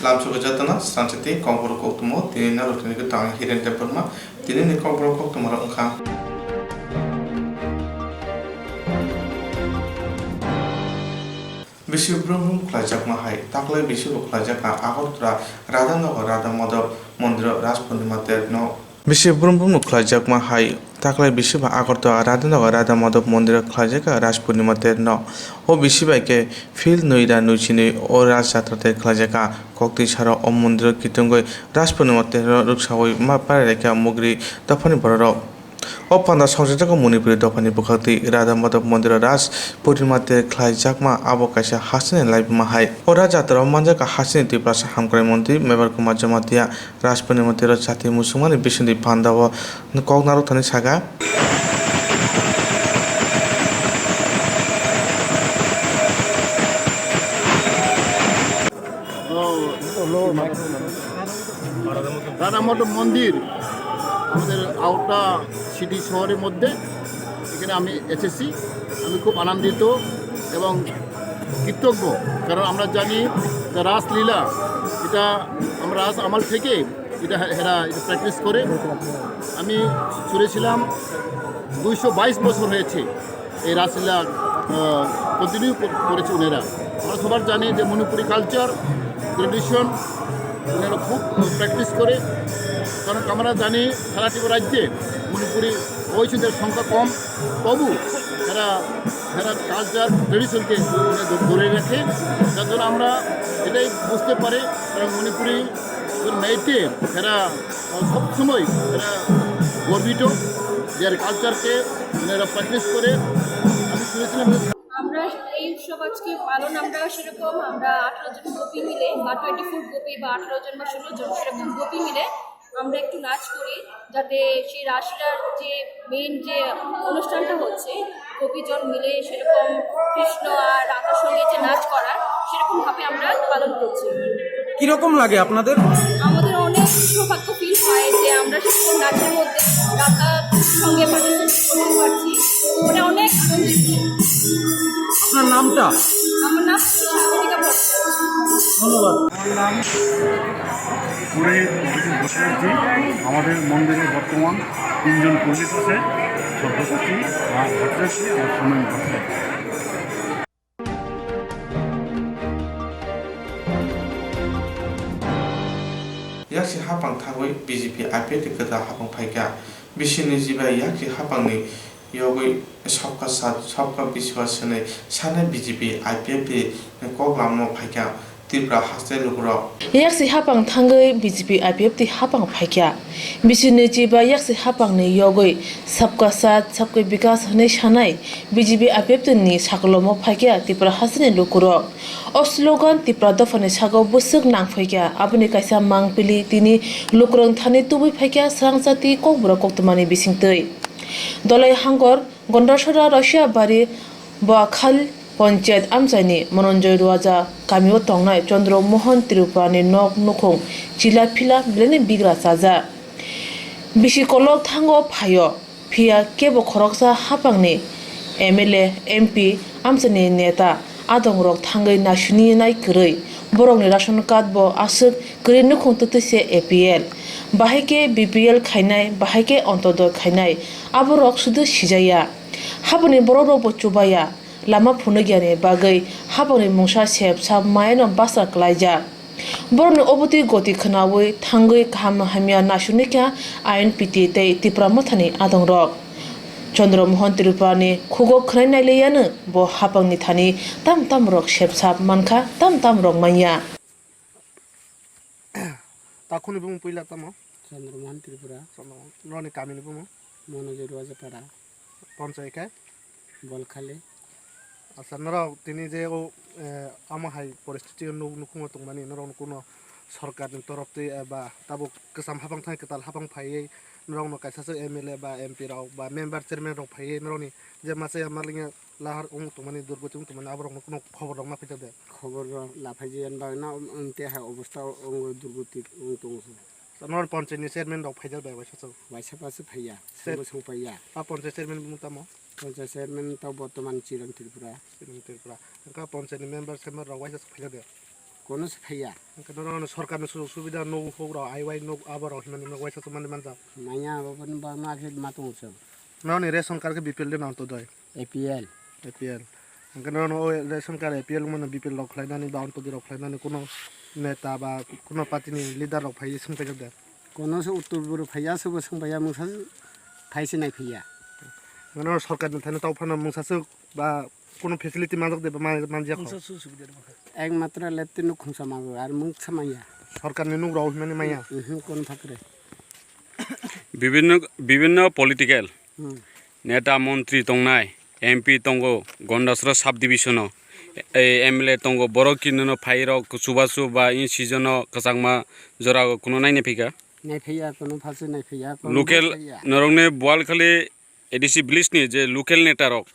Slamsuga jatana stransati komporo koktumo tinina rotini ke tang hidden temple ma tinini komporo koktumo ra ungka Bishubrum Klajak Mahai Taklai Bishubu Klajaka Agotra Radhanagar Radha Madhav Mandira Raspurnima no Bishubrum Klajak Mahai Taklai Bishuba Agorta Radhanagar Radha Madhav Mandira Klajaka Raspurnima no O Bishibake Phil Noida Nuchini O Rajatrate Klajaka Kokti Shara O Mandira Kitungoi Raspurnima Rukshawi Mapareka Mugri Tapani Bororo O Panda Sojaka Munipuri Dopani Bukati Radha Madhav Mandira Ras Purimate Klaijakma Abokasha Hasan and Live Mahai O Rajatra Manjaka Hasan Tiprasa Hamkrai Monti Mevar Kumajamatia Raspanimatera Chati Musumani Bishindi Pandava Kognaro Tanisaga Radha Madhav মন্দির আমাদের আউটা city শহরের মধ্যে এখানে আমি এসেছি আমি খুব আনন্দিত এবং কৃতজ্ঞ কারণ আমরা জানি যে রাসলীলা এটা আমরা রাস আমল থেকে এটা প্র্যাকটিস করে আমি শুনেছিলাম 222 বছর হয়েছে এই রাসলীলা কন্টিনিউ করেছে ওনারা আমরা সবার জানি যে মণিপুরি কালচার ট্রেডিশন ওনারা খুব প্র্যাকটিস করে কারণ আমরা জানি সারা ত্রিপুরা রাজ্যে মণিপুরি বৈশ্যদের সংখ্যা কম তবু এরা কালচার ট্রেডিশনকে ধরে রাখে যার জন্য আমরা এটাই বুঝতে পারি কারণ মণিপুরি মেয়েতে এরা সবসময় এরা গর্বিত যে কালচারকে এরা প্র্যাকটিস করে আমি শুনেছিলাম আমরা এই উৎসব আজকে পালন আমরা সেরকম আমরা 18 জন গোপী মিলে বা 24 গোপী বা 18 জন বা 16 জন সেরকম গোপী মিলে আমরা একটু নাচ করি যাতে সেই রাসলীলার যে মেইন যে অনুষ্ঠানটা হচ্ছে গোপীজন মিলে সেরকম কৃষ্ণ আর রাধার সঙ্গে যে নাচ করা সেরকমভাবে আমরা পালন করছি। কীরকম লাগে আপনাদের? আমাদের অনেক সৌভাগ্য ফিল হয় যে আমরা সেরকম নাচের মধ্যে রাধার সঙ্গে পার্টিসিপেট করতে পারছি, ওটা অনেক আনন্দিত। আপনার নামটা? আমার নাম সাগরিকা ভট্ট। ধন্যবাদ। আমার নাম পুরোহিত বসুজি। আমাদের মন্দিরে বর্তমান 3 জন পুরোহিত আছে, সভ্যসাচী আর ভট্টাচার্য আর Somen Bhattacharya. Yaksi Hapang Tawai BJP IPT Kata Hapang Paika Bishini Jiba Yaki Hapangni Yogoi Sopka Sat Sopka Biswasane Sana BJP IPP Koglamo Paika Tibra Hastel Lugro Yaksi Hapang Tangai BJP IPP Hapang Paika Bishini Jiba Yaksi Hapang ni Yogoi Sopka Sat Sopka Bikas Hane Shanai BJP IPP ni Sakolomo Paika Tibra Hasene Lugro O slogan Tipra Dofane Sago Busuk Nang Paika Abuni Kaisa Mangpili Tini Lukrong Thani Tubi Paika Srangsati Kogbura Koktumani Bisingtei Dolai Hangor Gondashora Russia Bari Bakhal Panchayat Amjani Mononjoy Ruaja Kamio Tongnai Chandro Mohan Tirupani Nok Nukong Chila Phila Blene Bigra Saja Bishikolok Thango Phayo Phia Kebo Khoroksa Hapangni MLA MP Amjani Neta Adongrok Thangai Nashuni Nai Krei Borongni ration card bo asuk kre nukong tutse APL bahike BPL khainai bahike ontodor khainai aborok sudu sijaya haboni bororo bo chubaya lama phunagyane bagai haboni mungsa sep sab maino basa klaija boroni oboti goti khnawi thangai kham hamya nasunika INPT tei tipramathani adongrok Chandra Mohan Tirupani Khugo Khrainai leyanu bo hapangni thani tam rok shepsap mankha tam rok manya তাখুনি বুম পইলা তামো Chandra Mohan Tripura রনি কামিনি বুম Monojoy Ruajapara panchayat Bolkhale আচ্ছা নরাও তিনি যে ও আমাহাই পরিস্থিতি নুকুম তংমানি নরাও কোনো সরকারের তরফতে বা তাবো কসাম হাবাং থাই কতাল হাবাং ফাইয়ে নরাও ন কাইসাসে এমএলএ বা এমপি রাও বা মেম্বার চেয়ারম্যান রাও ফাইয়ে নরাওনি যে মাসে আমালিং লাহার ও তংমানি দুর্গতি তংমানি আবার কোনো খবর রাও না ফিতা দে খবর লাফাইজিয়ান বা না তে হা অবস্থা অঙ্গ দুর্গতি তংস নরাও panchayat chairman Rao Faiza by বাইসাসো বাইসা পাসে ফাইয়া সঙ্গ পাইয়া বা পঞ্চায়েত চেয়ারম্যান মুতামো পঞ্চায়েত চেয়ারম্যান তাও বর্তমান চিরাং ত্রিপুরা ত্রিপুরা কা পঞ্চায়েত মেম্বার সেম্বার রাও বাইসাসো ফাইজা দে কোনো ফাইয়া কারণ সরকারের সুযোগ সুবিধা নৌ হোক আইওয়াই নৌ আবার হিমানি নৌ ওয়াইসা তো মানে মানতা মাইয়া বাবান বামা আগে মাতুং সব মানে রেশন কার্ডকে বিপিএল দিন অন্ত দয় এপিএল এপিএল কারণ ওই রেশন কার্ড এপিএল মানে বিপিএল রখাইনানি বা অন্ত রখাইনানি কোনো নেতা বা কোনো পার্টিনি লিডার রখাই সোंखाय जादों কোনো উত্তর बर' ফাইয়া सोरबा सोंबाया मुसा फाइसे नाय फैया মানে সরকারের থানে তাও ফানা মুসাসো বা কোনো ফেসিলিটি মাজক দে বা মানজিয়া একমাত্র লেপতে নুক খুমসা মাগো আর মুখ সামাইয়া সরকারनि নুগ্रा মানে মাইয়া কোন ফাকরে বিভিন্ন পলিটিক্যাল নেতা মন্ত্রী তংনাই এমপি তঙ্গ গন্ডাসর সাব ডিভিশন এমএলএ তঙ্গ বড় কিনো ফাইরক সুবাসু বা ই সিজন কসাংমা জরা কোনো নাইনে ফিকা नाय फैया কোনো ফাসে नाय फैया লোকেল নরংনে বোয়ালখালি এডিসি ব্লিসনি যে লোকেল নেতারক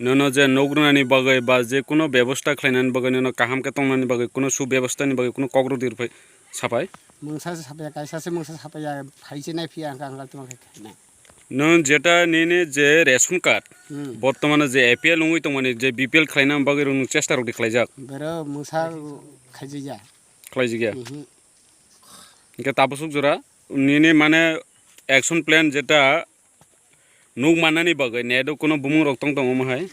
নন যে নগ্রনানি বাগै বা যে কোনো ব্যবস্থা খাইনানি বাগै নন কাহামকে তংনানি বাগै কোনো সুব্যবস্থাनि बागै কোনো কগ্রদির সাপাই মুংসা সাপায়া কাইসাসে মুংসা সাপায়া ফাইছে नाय फैया आंगा তোমাকে না নন যেটা নিনে যে রেশন কার্ড বর্তমানে যে এপিএল লঙ্গই তো মানে যে বিপিএল খাইনাম বাগै রং চেষ্টা রকদি খাইজাক বের মুসা খাইজিয়া খাইজিয়া ইনকা তাপসুক জরা নিনে মানে অ্যাকশন প্ল্যান যেটা নুক মানানি बागै नेदो कोनो बुमुं रक्तং दङ माहाय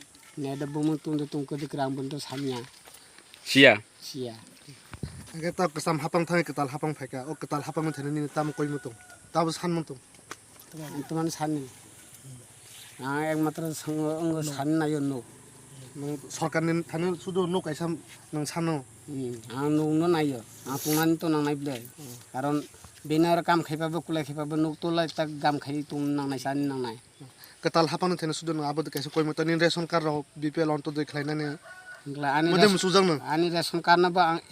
नेदा बुमुं तुंदो तुंको दिक्रां बन्तो सामिया सिया सिया आगे ता कसम हापां थाङै कताल हापां फायका ओ कताल हापां थाने नि ताम कय मतो ताबो सान मतो तुमान सानि एकमात्र संग सान नायो नो सरकारनि थाने सुदु नुक आइसा नों सानो आं नुनो नायो आं तुंनानि तो नांनाय ब्ले कारण बेनार काम खाइबाबो कुलाय खाइबाबो नुक तोलाय ताक गाम खाइ तुम नांनाय सानि नांनाय कताल हापां थाने सुदु न आबो कैसे कय मतो नि रेशन कार्ड र बीपीएल अन्त दै खलायनानै आनी मदे सुजांनो आनी रेशन कार्ड ना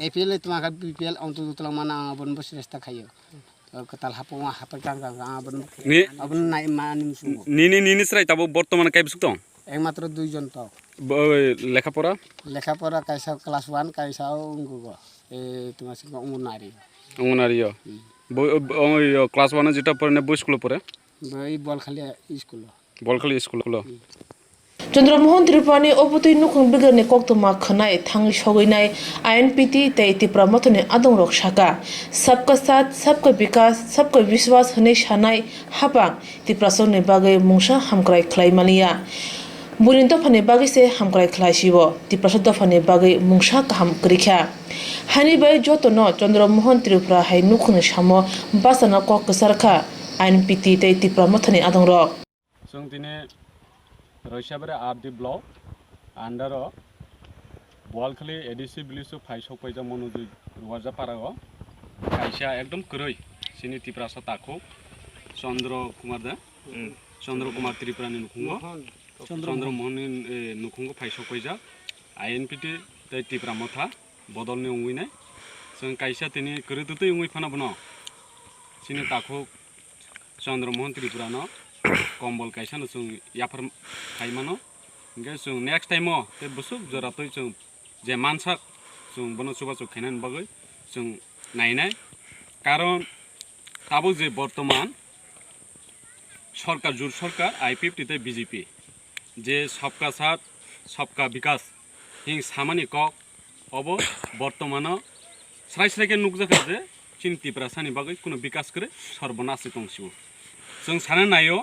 एपीएल तुमाका बीपीएल अन्त दुतला माना आबन बसरेस्ता खायो कताल हापां हापां गांगा आबन नि आबन नाय मानि मुसु निनि स्राय ताबो बर्तमान काइबसुक दं एकमात्र दुइजन तो लेखापড়া लेखापড়া काइसा क्लास 1 काइसा उंगुगो ए तुमासे अंगनारि अंगनारियो क्लास 1 যেটা পড়ে বই স্কুলে পড়ে বই বলখালি স্কুল বলখালি স্কুল चंद्रमोहन त्रिपुरानि अबुतै नुखुं बिगरनि कक्तमा खनाय थांनि सगैनाय आईएनपीटी तै तिप्रा मथनि आदं रक्षाका सबका साथ सबका विकास सबका विश्वास हनै सानाय हाबा तिप्रा सनि बागै मुंसा हामक्राय खलायमानिया बुरिन दफानि बागै से हामक्राय खलायसिबो तिप्रा दफानि बागै मुंसा गाहाम करिखा हानि बै जतन चंद्रमोहन त्रिपुरा हाय नुखुं सामो बासना कक सरखा आईएनपीटी तै तिप्रा मथनि आदं रक जों दिनै रैसाबारि आबदि ब्लक आन्डार बलखालि एडिसि ब्लिसु फाइसक पैजा मनोजु रुवाजा पारागो खायसा एकदम करै सिनि तिप्रासा ताखौ चन्द्र कुमार त्रिपुरानि नुखुंगो चन्द्रमोहननि नुखुंगो फाइसक पैजा आईएनपीटी तै तिप्रा मथा बदलनि उंगैनाय जों खायसा तिनि करै उंगै फानाबनो सिनि ताखौ चन्द्रमोहन त्रिपुरानो कम्बल कायसा जों याफोर खायमानो इनके जों नेक्स्ट टाइम ते बसुक जरातै जों जे मानसाक जों बनो सुबासुक खायनानि बागै जों नायनाय कारण ताबो जे बर्तमान सरकार जुर सरकार आईपीएफटी ते बीजेपी जे सबका साथ सबका विकास हिं सामानि कक अब बर्तमान स्राय स्रायके नुकजाखै जे चिन्तिफ्रा सानि बागै कुनो विकास करे सर्वनाशि दंसिबो जों सानो नायो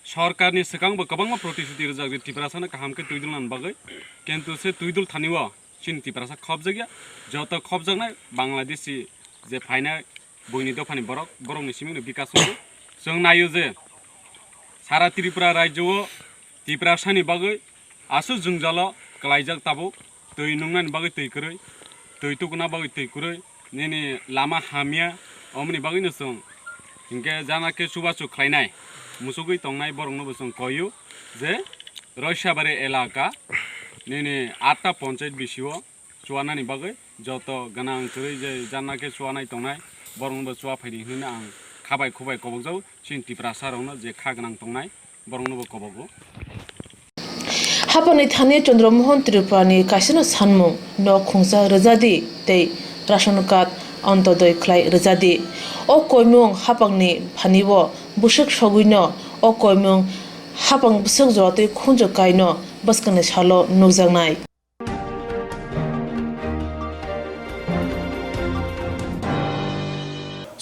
सरकारनि सिगांबो गोबां प्रतिश्रुति रोजागो तिप्रासानो गाहामके तुइदुलनान बागै किन्तु से तुइदुल थानिव चिन तिप्रासा खबजागिया जत खबजानाय बांलादेशी जे फाइनाय बयनि दफानि बरकनि सिमिनो विकास जों नायो जे सारा त्रिपुरा राज्योआव तिप्रासानि बागै आसु जोंजाल क्लाइजाक ताबो दै नंनानि बागै तैकरै दै तुकुना बागै तैकुरै नेनि लामा हामिया अमनि बागैनो जों इनके जानाके सुबासु खायनाय मुसुगै तंनाय बरंनो जों कयो जे रैसाबारि एलाका नेनि 8टा पञ्चायत बिसिव चुवानानि बागै जत गोनां करै जे जानाके चुवानाय तंनाय बरंनो चुवा फायदि होनो आं खाबाय खुबाय कबकजाव चिन्तिफ्रा सारावनो जे खा गोनां तंनाय बरंनो कबगो हापानि थाने चंद्रमोहन त्रिपुरानि कासिनो सानमुं न खुंसा रोजादि तै राशन कार्ड अन्तदय खलाय रोजादि अ कयमुं हापांनि फानिबो बुसक सगुइनो अ कयमुं हापां बुसक जतै खुंजो कायनो बसकने सालो नुजांनाय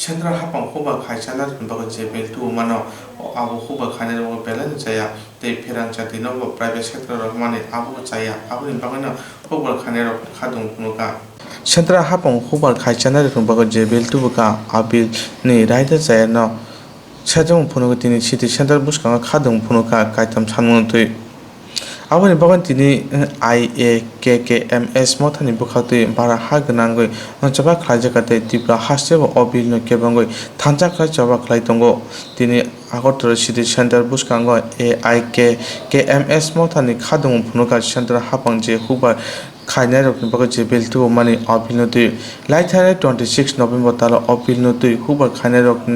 Central hapang huba khai chana bago jebel tu mano abu huba khane ro belan jaya te pherang chati no private sector ro mane abu jaya abu ni bago no huba khane ro khadung punuka Central hapang huba khai chana ro bago jebel tu ka abil ni raida jaya no chajong punuka tini city central buska khadung punuka kaitam sanmun tu Awani bagan tini IAKKMS mothani bukhati bara hagnangoi chaba khlaijakate tipra hastebo obil no kebangoi thanjakra chaba khlai tongo tini Agartala city center buskango AIKKMS mothani khadung phunuka center hapangje huba khainai rok baga jebel tu mani obil no tu laithare 26 November tala obil no tu huba khainai rok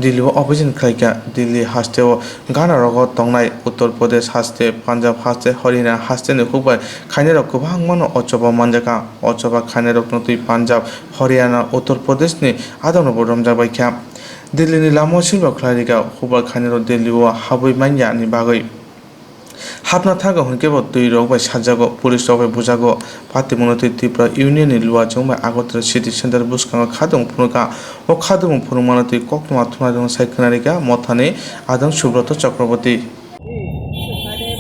Delhi opposition khlaika Delhi hastebo Ghana rogo tongnai Uttar Pradesh haste Punjab haste Haryana haste ne huba khainai rok kubang mano ochoba manjaka ochoba khainai rok no tu Punjab Haryana Uttar Pradesh ni adano bodom jabai kya Delhi ni lamo silba khlaika huba khainai rok Delhi wa haboi manya ni bagai Hapna thaga hunkebo tui rok bai sajago police rok bai bujago pati monoti tipra union ni luwa jongba Agartala city center buskanga khadung phunuka o khadung phunumana tui kokma thuma jong saikhanarika mothane Adam Subroto Chakraborty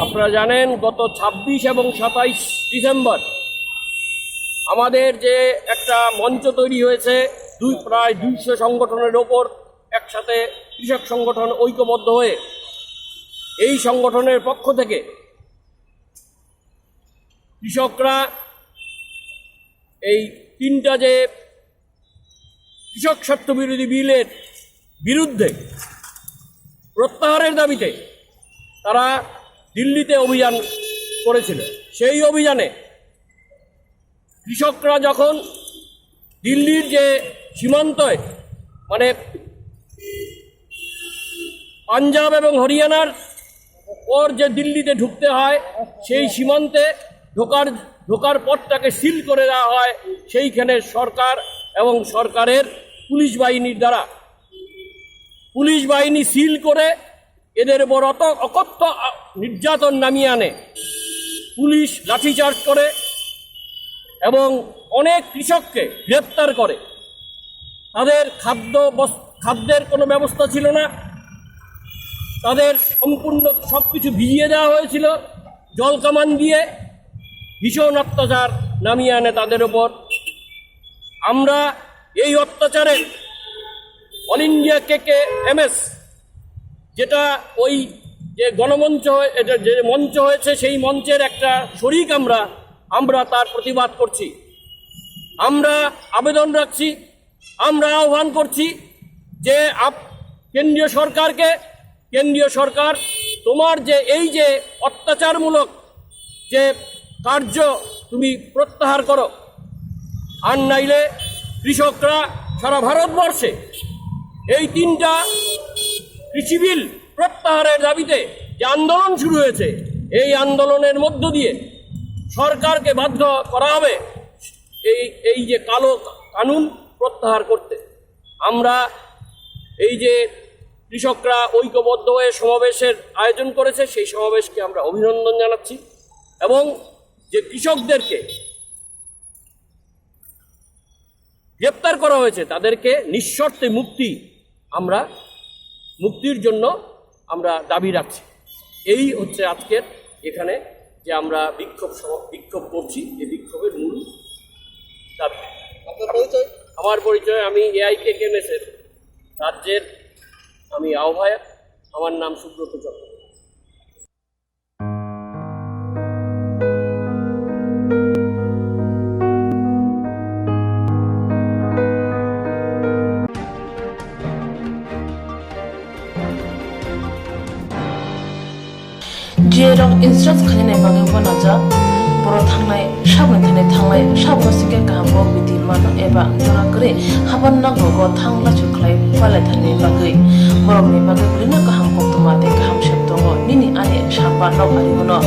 আপনারা জানেন গত 26 এবং 27 December আমাদের যে একটা মঞ্চ তৈরি হয়েছে প্রায় 200 সংগঠনের ওপর একসাথে কৃষক সংগঠন ঐক্যবদ্ধ হয়ে এই সংগঠনের পক্ষ থেকে কৃষকরা এই তিনটা যে কৃষক স্বার্থ বিরোধী বিলের বিরুদ্ধে প্রত্যাহারের দাবিতে তারা দিল্লিতে অভিযান করেছিল সেই অভিযানে কৃষকরা যখন দিল্লির যে সীমান্তে মানে পাঞ্জাব এবং হরিয়ানার পর যে দিল্লিতে ঢুকতে হয় সেই সীমান্তে ঢোকার পথটাকে সিল করে দেওয়া হয় সেইখানে সরকার এবং সরকারের পুলিশ বাহিনীর দ্বারা পুলিশ বাহিনী সিল করে এদের উপর অকথ্য নির্যাতন নামিয়ে আনে পুলিশ লাঠিচার্জ করে এবং অনেক কৃষককে গ্রেপ্তার করে তাদের খাদ্যের কোনো ব্যবস্থা ছিল না তাদের সম্পূর্ণ সব কিছু ভিজিয়ে দেওয়া হয়েছিল জল কামান দিয়ে ভীষণ অত্যাচার নামিয়ে আনে তাদের ওপর আমরা এই অত্যাচারের অল ইন্ডিয়া KKMS যেটা ওই যে গণমঞ্চ যে মঞ্চ হয়েছে সেই মঞ্চের একটা শরিক আমরা তার প্রতিবাদ করছি আমরা আবেদন রাখছি আমরা আহ্বান করছি যে কেন্দ্রীয় সরকার তোমার যে এই যে অত্যাচারমূলক যে কার্য তুমি প্রত্যাহার করো আর নাইলে কৃষকরা সারা ভারতবর্ষে এই তিনটা কৃষি বিল প্রত্যাহারের দাবিতে যে আন্দোলন শুরু হয়েছে এই আন্দোলনের মধ্য দিয়ে সরকারকে বাধ্য করা হবে এই যে কালো কানুন প্রত্যাহার করতে আমরা এই যে কৃষকরা ঐক্যবদ্ধ হয়ে সমাবেশের আয়োজন করেছে সেই সমাবেশকে আমরা অভিনন্দন জানাচ্ছি এবং যে কৃষকদেরকে গ্রেপ্তার করা হয়েছে তাদেরকে নিঃশর্তে মুক্তির জন্য আমরা দাবি রাখছি এই হচ্ছে আজকের এখানে যে আমরা বিক্ষোভ করছি এই বিক্ষোভের মূল দাবি আমার পরিচয় আমি AIKKMS এর রাজ্যের আমি আহ্বায়ক আমার নাম Subrata Chakraborty Jerong instruct khane bagi banaja boro thangnai sabne thangnai sabno sike kaham bidi mano eba jona kre haban na go thangla chuklai pale thane bagi borok ni bagi blina kaham koktuma te kaham sheptongo nini ane sapa no ari gono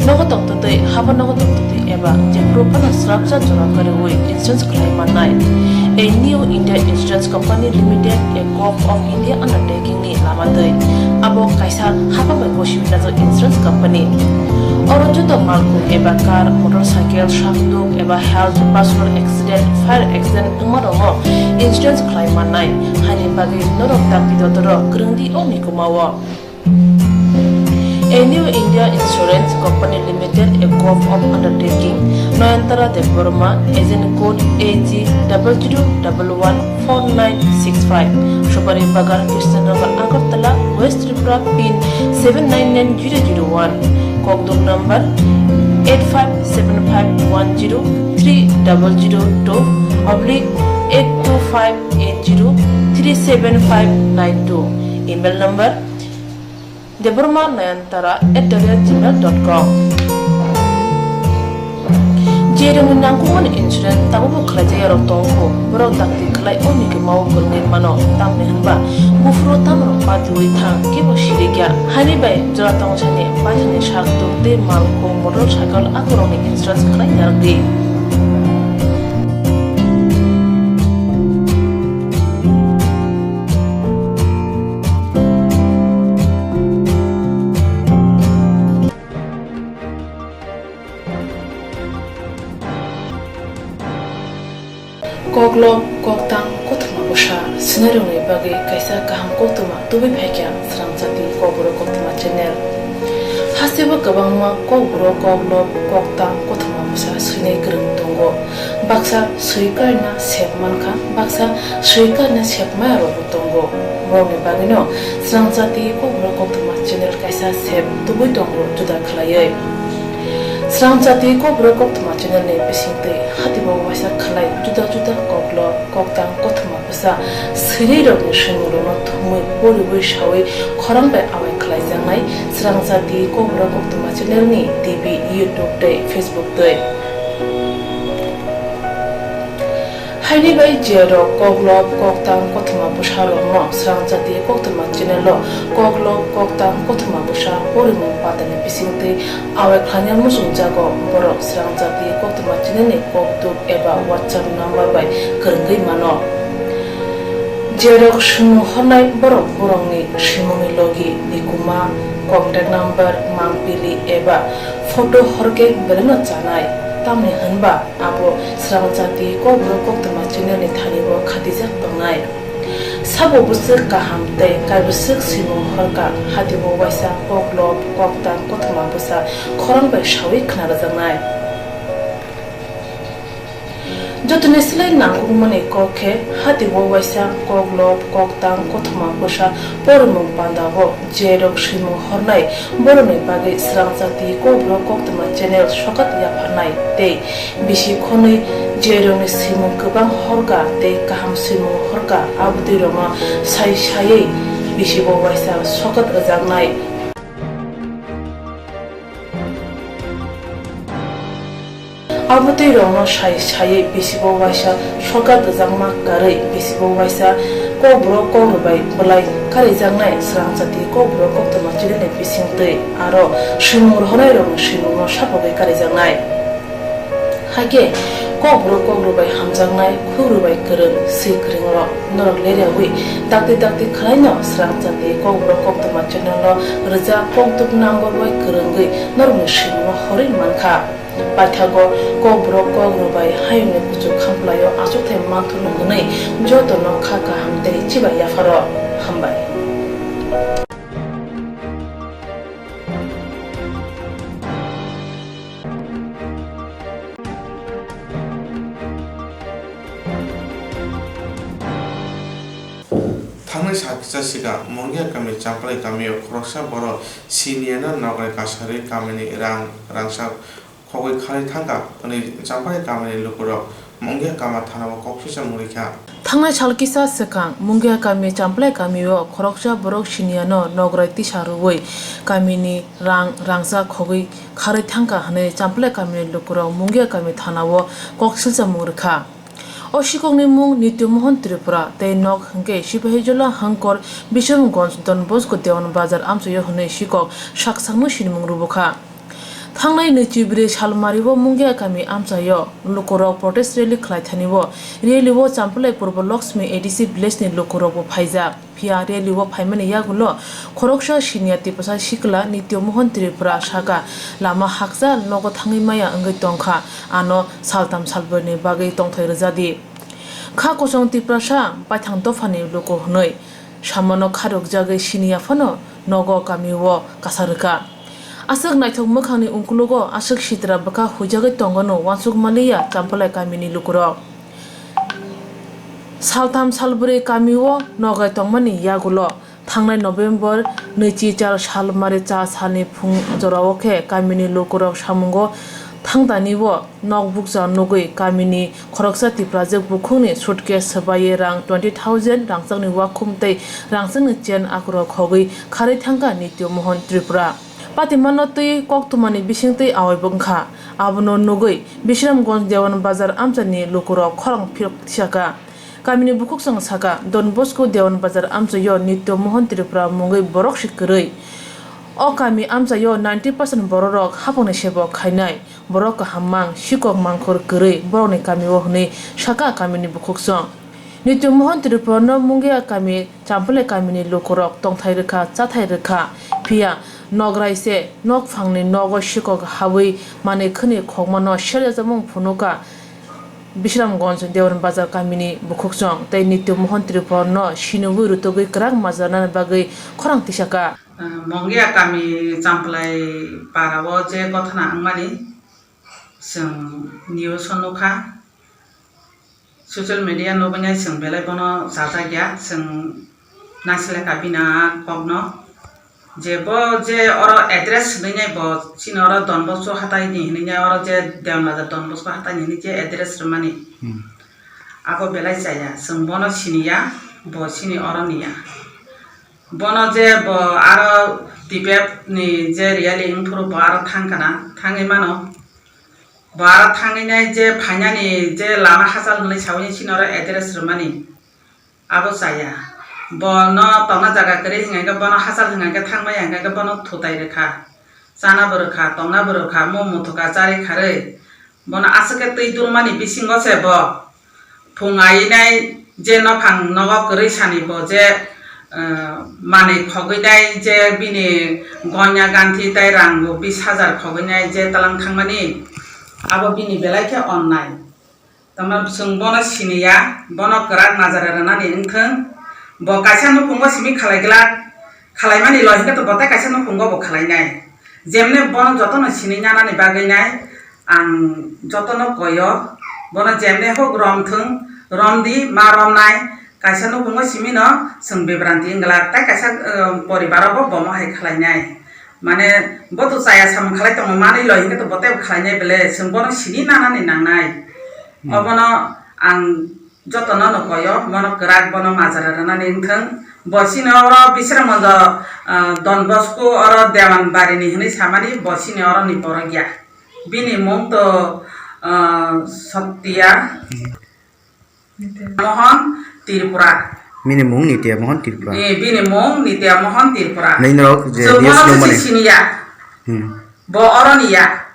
nogo tokto te haban nogo tokto te eba eba jepro pana structure jora kare oi insurance claim manai a new India Insurance Company Limited a corp of India undertaking ni lamadai abo kaisa hapa bai koshibina jo insurance company oro joto malku eba car motorcycle shafduk eba health personal accident fire accident umarongo insurance claim manai hani bagi norok tapi dotoro grungdi omi kumawa A new India Insurance Company Limited, a corp of undertaking, Noyantara de Burma, agent code AG00114965, Shubari Bagar, Krishnagar, Agartala, West Tripura, PIN 799001, Kokduk number 8575102/82580375592, email number deburmanayantara@gmail.com Jerung nangkuman insurance tabu kerja ya rotongko berok takti kelai oni ke mau bernin mano tamne hanba bufro tamro patui thang ke bosirigya hani bai jora tong chane bajane shakto de malko motorcycle akoroni insurance kelai yardi Koglom koktang kotma busha scenario ni bagi kaisa kaham kotuma tubi phekya sramjati kobro kotma channel hasiba kabangma kobro koglom koktang kotma busha sunai grung tongo baksa suikarna sepmanka baksa suikarna sepma ro tongo moni bagino sramjati kobro kotma channel kaisa sep tubi tongo juda khlaiye Sramjati ko brokok thma channel ne pisingte hatibo waisa khalai juda juda koklo koktang kothma pasa sri rok ni shinguro no thumui poribo shawi khorang bai awai khalai jangai Sramjati ko brokok thma channel ni TV YouTube te Facebook te Haini bai jero koklo koktang kothma pasa ro no Sramjati koktma channel lo koklo koktang kothma pasa porimu patane pisingte awai khanyal musung jago borok Sramjati koktma channel ni koktuk eba WhatsApp number bai kerenggai mano jerok shunu honai borok borongni shimoni logi nikuma contact number mangpili eba photo horke bereno chanai tamni hanba abo Sramjati koklo koktma channel ni thanibo khatijak tongnai sabo busuk kaham te kai busuk simu horka hatibo waisa koklo koktang kothma busa khorang bai shawi khna jangai jotune slai nangung mane kokhe hatibo waisa koklo koktang kothma busa pormung pandago jerok simu hornai borone bage Sramjati koklo koktma channel shokat ya phanai te bisi khonai jerone simu kubang horka te kaham simu horka abdi roma sai sai bisi bo waisa shokat ajangnai abdi roma sai sai bisi bo waisa shokat ajangma karai bisi bo waisa kobro kobai bolai kare jangnai Sramjati kobro koktma chile bisingte aro shimur honai roma shimur sapogai kare jangnai hage kobro bai hamjangnai khuru bai kereng sikring ro norok lerewi dakti khlaino Sramjati kobro koktma channel lo reja koktuk number bai kerengai normi shimno horin mankha pathago kobro bai hayne kuchu khamplayo asukthai mathunu gunai joto no khaka hamte chiba yafaro hambai थांनाय साखिजासिगा मंगिया गामि चांपलाई गामियाव खरकसा बर' सिनियाना नगरे कासारि गामिनि रांसा खगै खालि थांगा अनि चांपलाई गामिनि लुकुराव मंगिया गामा थानाव कक्सिसा मुरिखा थांनाय सालकिसा सेकां मंगिया गामि चांपलाई गामियाव खरकसा बरक सिनियानो नगरे तिसारुवै गामिनि रांसा खगै खालि थांगा हनै चांपलाई गामिनि लुकुराव मंगिया गामि थानाव कक्सिसा मुरिखा Oshikongni mung Nityomohon Tripura tei nok hangke Sipahijola Hangkor Bishomgons Don Bosco Dewan Bazar Amsoyo Hone Shikok Shaksangmu Shinmung Rubukha थांनाय नैजिब्रै सालमारिबो मुंगिया गामि आमचायो लुकरक प्रटेस्ट रेली खालायथानिबो रेलीबो चाम्पलाई पूर्व लक्ष्मी एडिसि भिलेजनि लुकरकबो फाइजा फिया रेलीबो फाइमानि यागुलो खरकसा सिनिया तिपसा सिकला नित्य मोहन त्रिपुरा सागा लामा हाकजा नगो थाङै माया अंगै तंखा आनो सालताम सालबोनि बागै तंथाय रोजादि खा कसं तिप्रासा पाइथां दफानि लुको हनै सामनो Kharak जागै सिनिया फनो नगो गामिवो कासारका asok naithok mokhangni ungkulogo asok sitra baka hujagai tongono wansuk maliya champalai kamini lukurok saltham salburi kamio nogai tongmani yagulo thangnai November 24 salmari cha salni phung jorawokhe kamini lukurok samungo thangdanibo nokbukja nogoi kamini khoroksa tiprajek bukhungni suitcase sabaye rang 20,000 rangchakni wakhumtei rangchakni chen akro khogoi khari thangka nityo mohon tripura Patimano tui kok tumani bisingtei awai bongkha abono nugui Bisramganj Dewan Bazar amchani lukuro khorang phirok tisaka kamini bukuk sang saka Don Bosco Dewan Bazar amchayo nityo mohon tripura mungoi borok sikrei o kami amchayo 90% borok hapone sebo khainai borok hammang sikok mangkhor krei boroni kami o hne saka kamini bukuk sang nityo mohon tripura no mungia kami champale kamini lukurok tongthai rekha chathai rekha phia Nograise nok phangni nogo shikok hawi mane khni khogmano shelja jamung phunuka Bisramganj Dewan Bazar kamini bukhuksong tai nityo mohon tripura no sinubu rutogoi krang mazana bagai khorang tisaka Mongia kami champlai parawo je kothana angmani sing news onuka social media no banya sing belai bono sajagya sing nasile kapina kogno jebo je oro address nenya bo sin oro Don Bosco hatai ni nenya oro je Dewan Bazar Don Bosco hatai ni je address rumani ako belai saya sing bono sinia bo sini oro niya bono je bo aro tibet ni je riali ingpuru bo aro thangkana thangai mano bo aro thangai nai je phainani je lama hasal ngai sawni sin oro address rumani abo saya bono tongna jaga kare hingai ga bono hasal hingai ga thangmai hingai ga bono thutai rekha chana borokha tongna borokha momo thoka chari khare bono asake tui durmani bisingo se bo phungai nai je no phang nogo kare sani bo je mane khogoi nai je bini gonya ganthi tai rangbo 20,000 khogoi nai je talang thangmani abo bini belai khe onnai tamar sung bono siniya bono krak nazara rana ni ingthang bo kaisa no phungo simi khalaigla khalaimani lohinga to botai kaisa no phungo bo khalainai jemne bon jotono sini nyana ni baginai ang jotono koyo bono jemne hok romthung romdi ma romnai kaisa no phungo simi no sung bibranti ingla ta kaisa poribaro bo bomo hai khalainai mane botu saya sam khalai tong mani lohinga to botai khalainai bele sung bono sini nana ni nangnai obono ang jotono no koyo mono krak bono mazara rana ningthang bosini oro Bisramganj Don Bosco oro Dewan Bari ni hini samani bosini oro ni porogya bini mung to Satya Mohon Tripura Mini mung nitya mohon Tripura bini mung nitya mohon Tripura Nainok je dios no mane siniya bo oro niya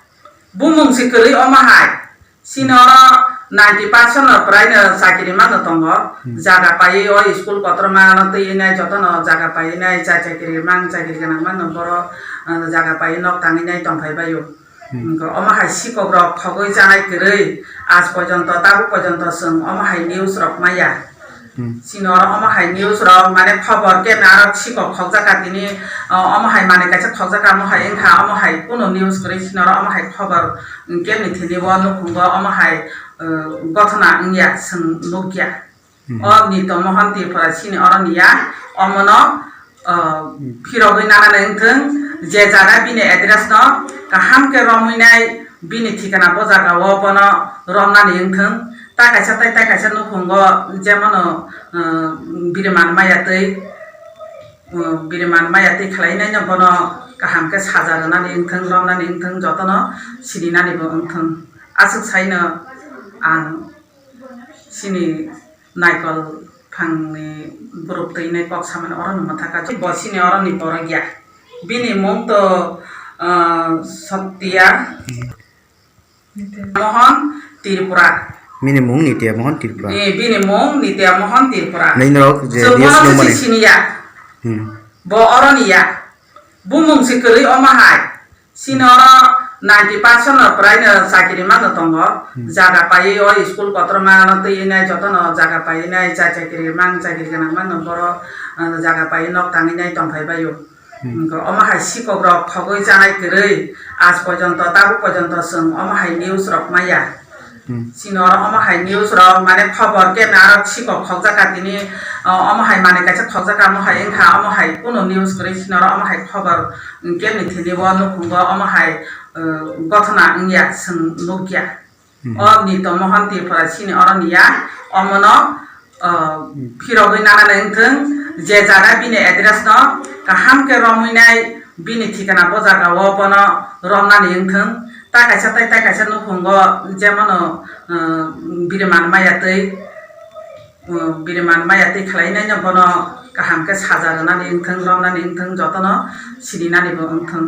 bumung sikeli omahai sinoro 90% of pride sakiri mano tongo jaga pai o school kotor mano tei nai jotono jaga pai nai chakiri kana mano boro jaga pai nok tangi nai tongphai bayo oma hai sikok rok khogoi janai kirei aaj porjonto tabu porjonto sung oma hai news rok maya sinor oma hai news rok mane khobor ke narok sikok khogjaka tini oma hai mane kaisa khogjaka oma hai engkha oma hai kono news kore sinor oma hai khobor ke ni thini bo no khungo oma hai গঠনা yeah song lochia অ নিত মোহন ত্রিপুরা সিনি অরনিয়া অমন ফিরগই নানা নংথং যে জায়গা বিনে address ন কাহামকে রমইনাই বিনি ঠিকানা বজাগা ও বন রমনা নংথং তা কাইসা নুখুঙ্গ যেমন বিরমান মায়াতৈ খালাইনাই ন বন কাহামকে সাজারনা নংথং রমনা নংথং যতন সিরিনানি বংথং আসুক সাইনো ang sini naikol phangni group tei nai kok saman oron mathaka bo sini oron ni porogya bini mung to Satya Mohan Tripura Mini mung ni tiap mohon Tripura. Bini Mong Nitya Mohan Tripura Nai norok je so dia mono slow si mane. siniya bo oroniya bumung sikeli omahai sinoro 90% of prai na sakiri ma tongo jaga pai o school patra ma na tei nai joto no jaga pai nai chakiri mang chakiri kana ma no boro jaga pai nok tangi nai tongkai bayo omahai sikogrok khogoi janai kerei আজ পর্যন্ত তাবু পর্যন্ত song omahai news rok maya sinoro omahai news rok mane khobor ke narok sikok khokjaka tini omahai mane kaisa khokjaka omahai engkha omahai kuno news kore sinoro omahai khobor kemni thini bo nukhungo omahai gotona ngya sung nugya o nito mohan tirpura sini oroniya omono phirogoi nana nengtheng je jaga bini address no kaham ke romuinai bini ঠিকানা বজাগা ওপনো রমনানি ইংথং তা কাইসা নুখুঙ্গ যেমন বিরমান মায়াতৈ খালাইনাই নবনো কাহামকে সাজারনানি ইংথং রমনানি ইংথং যতনো সিনিনানিবো ইংথং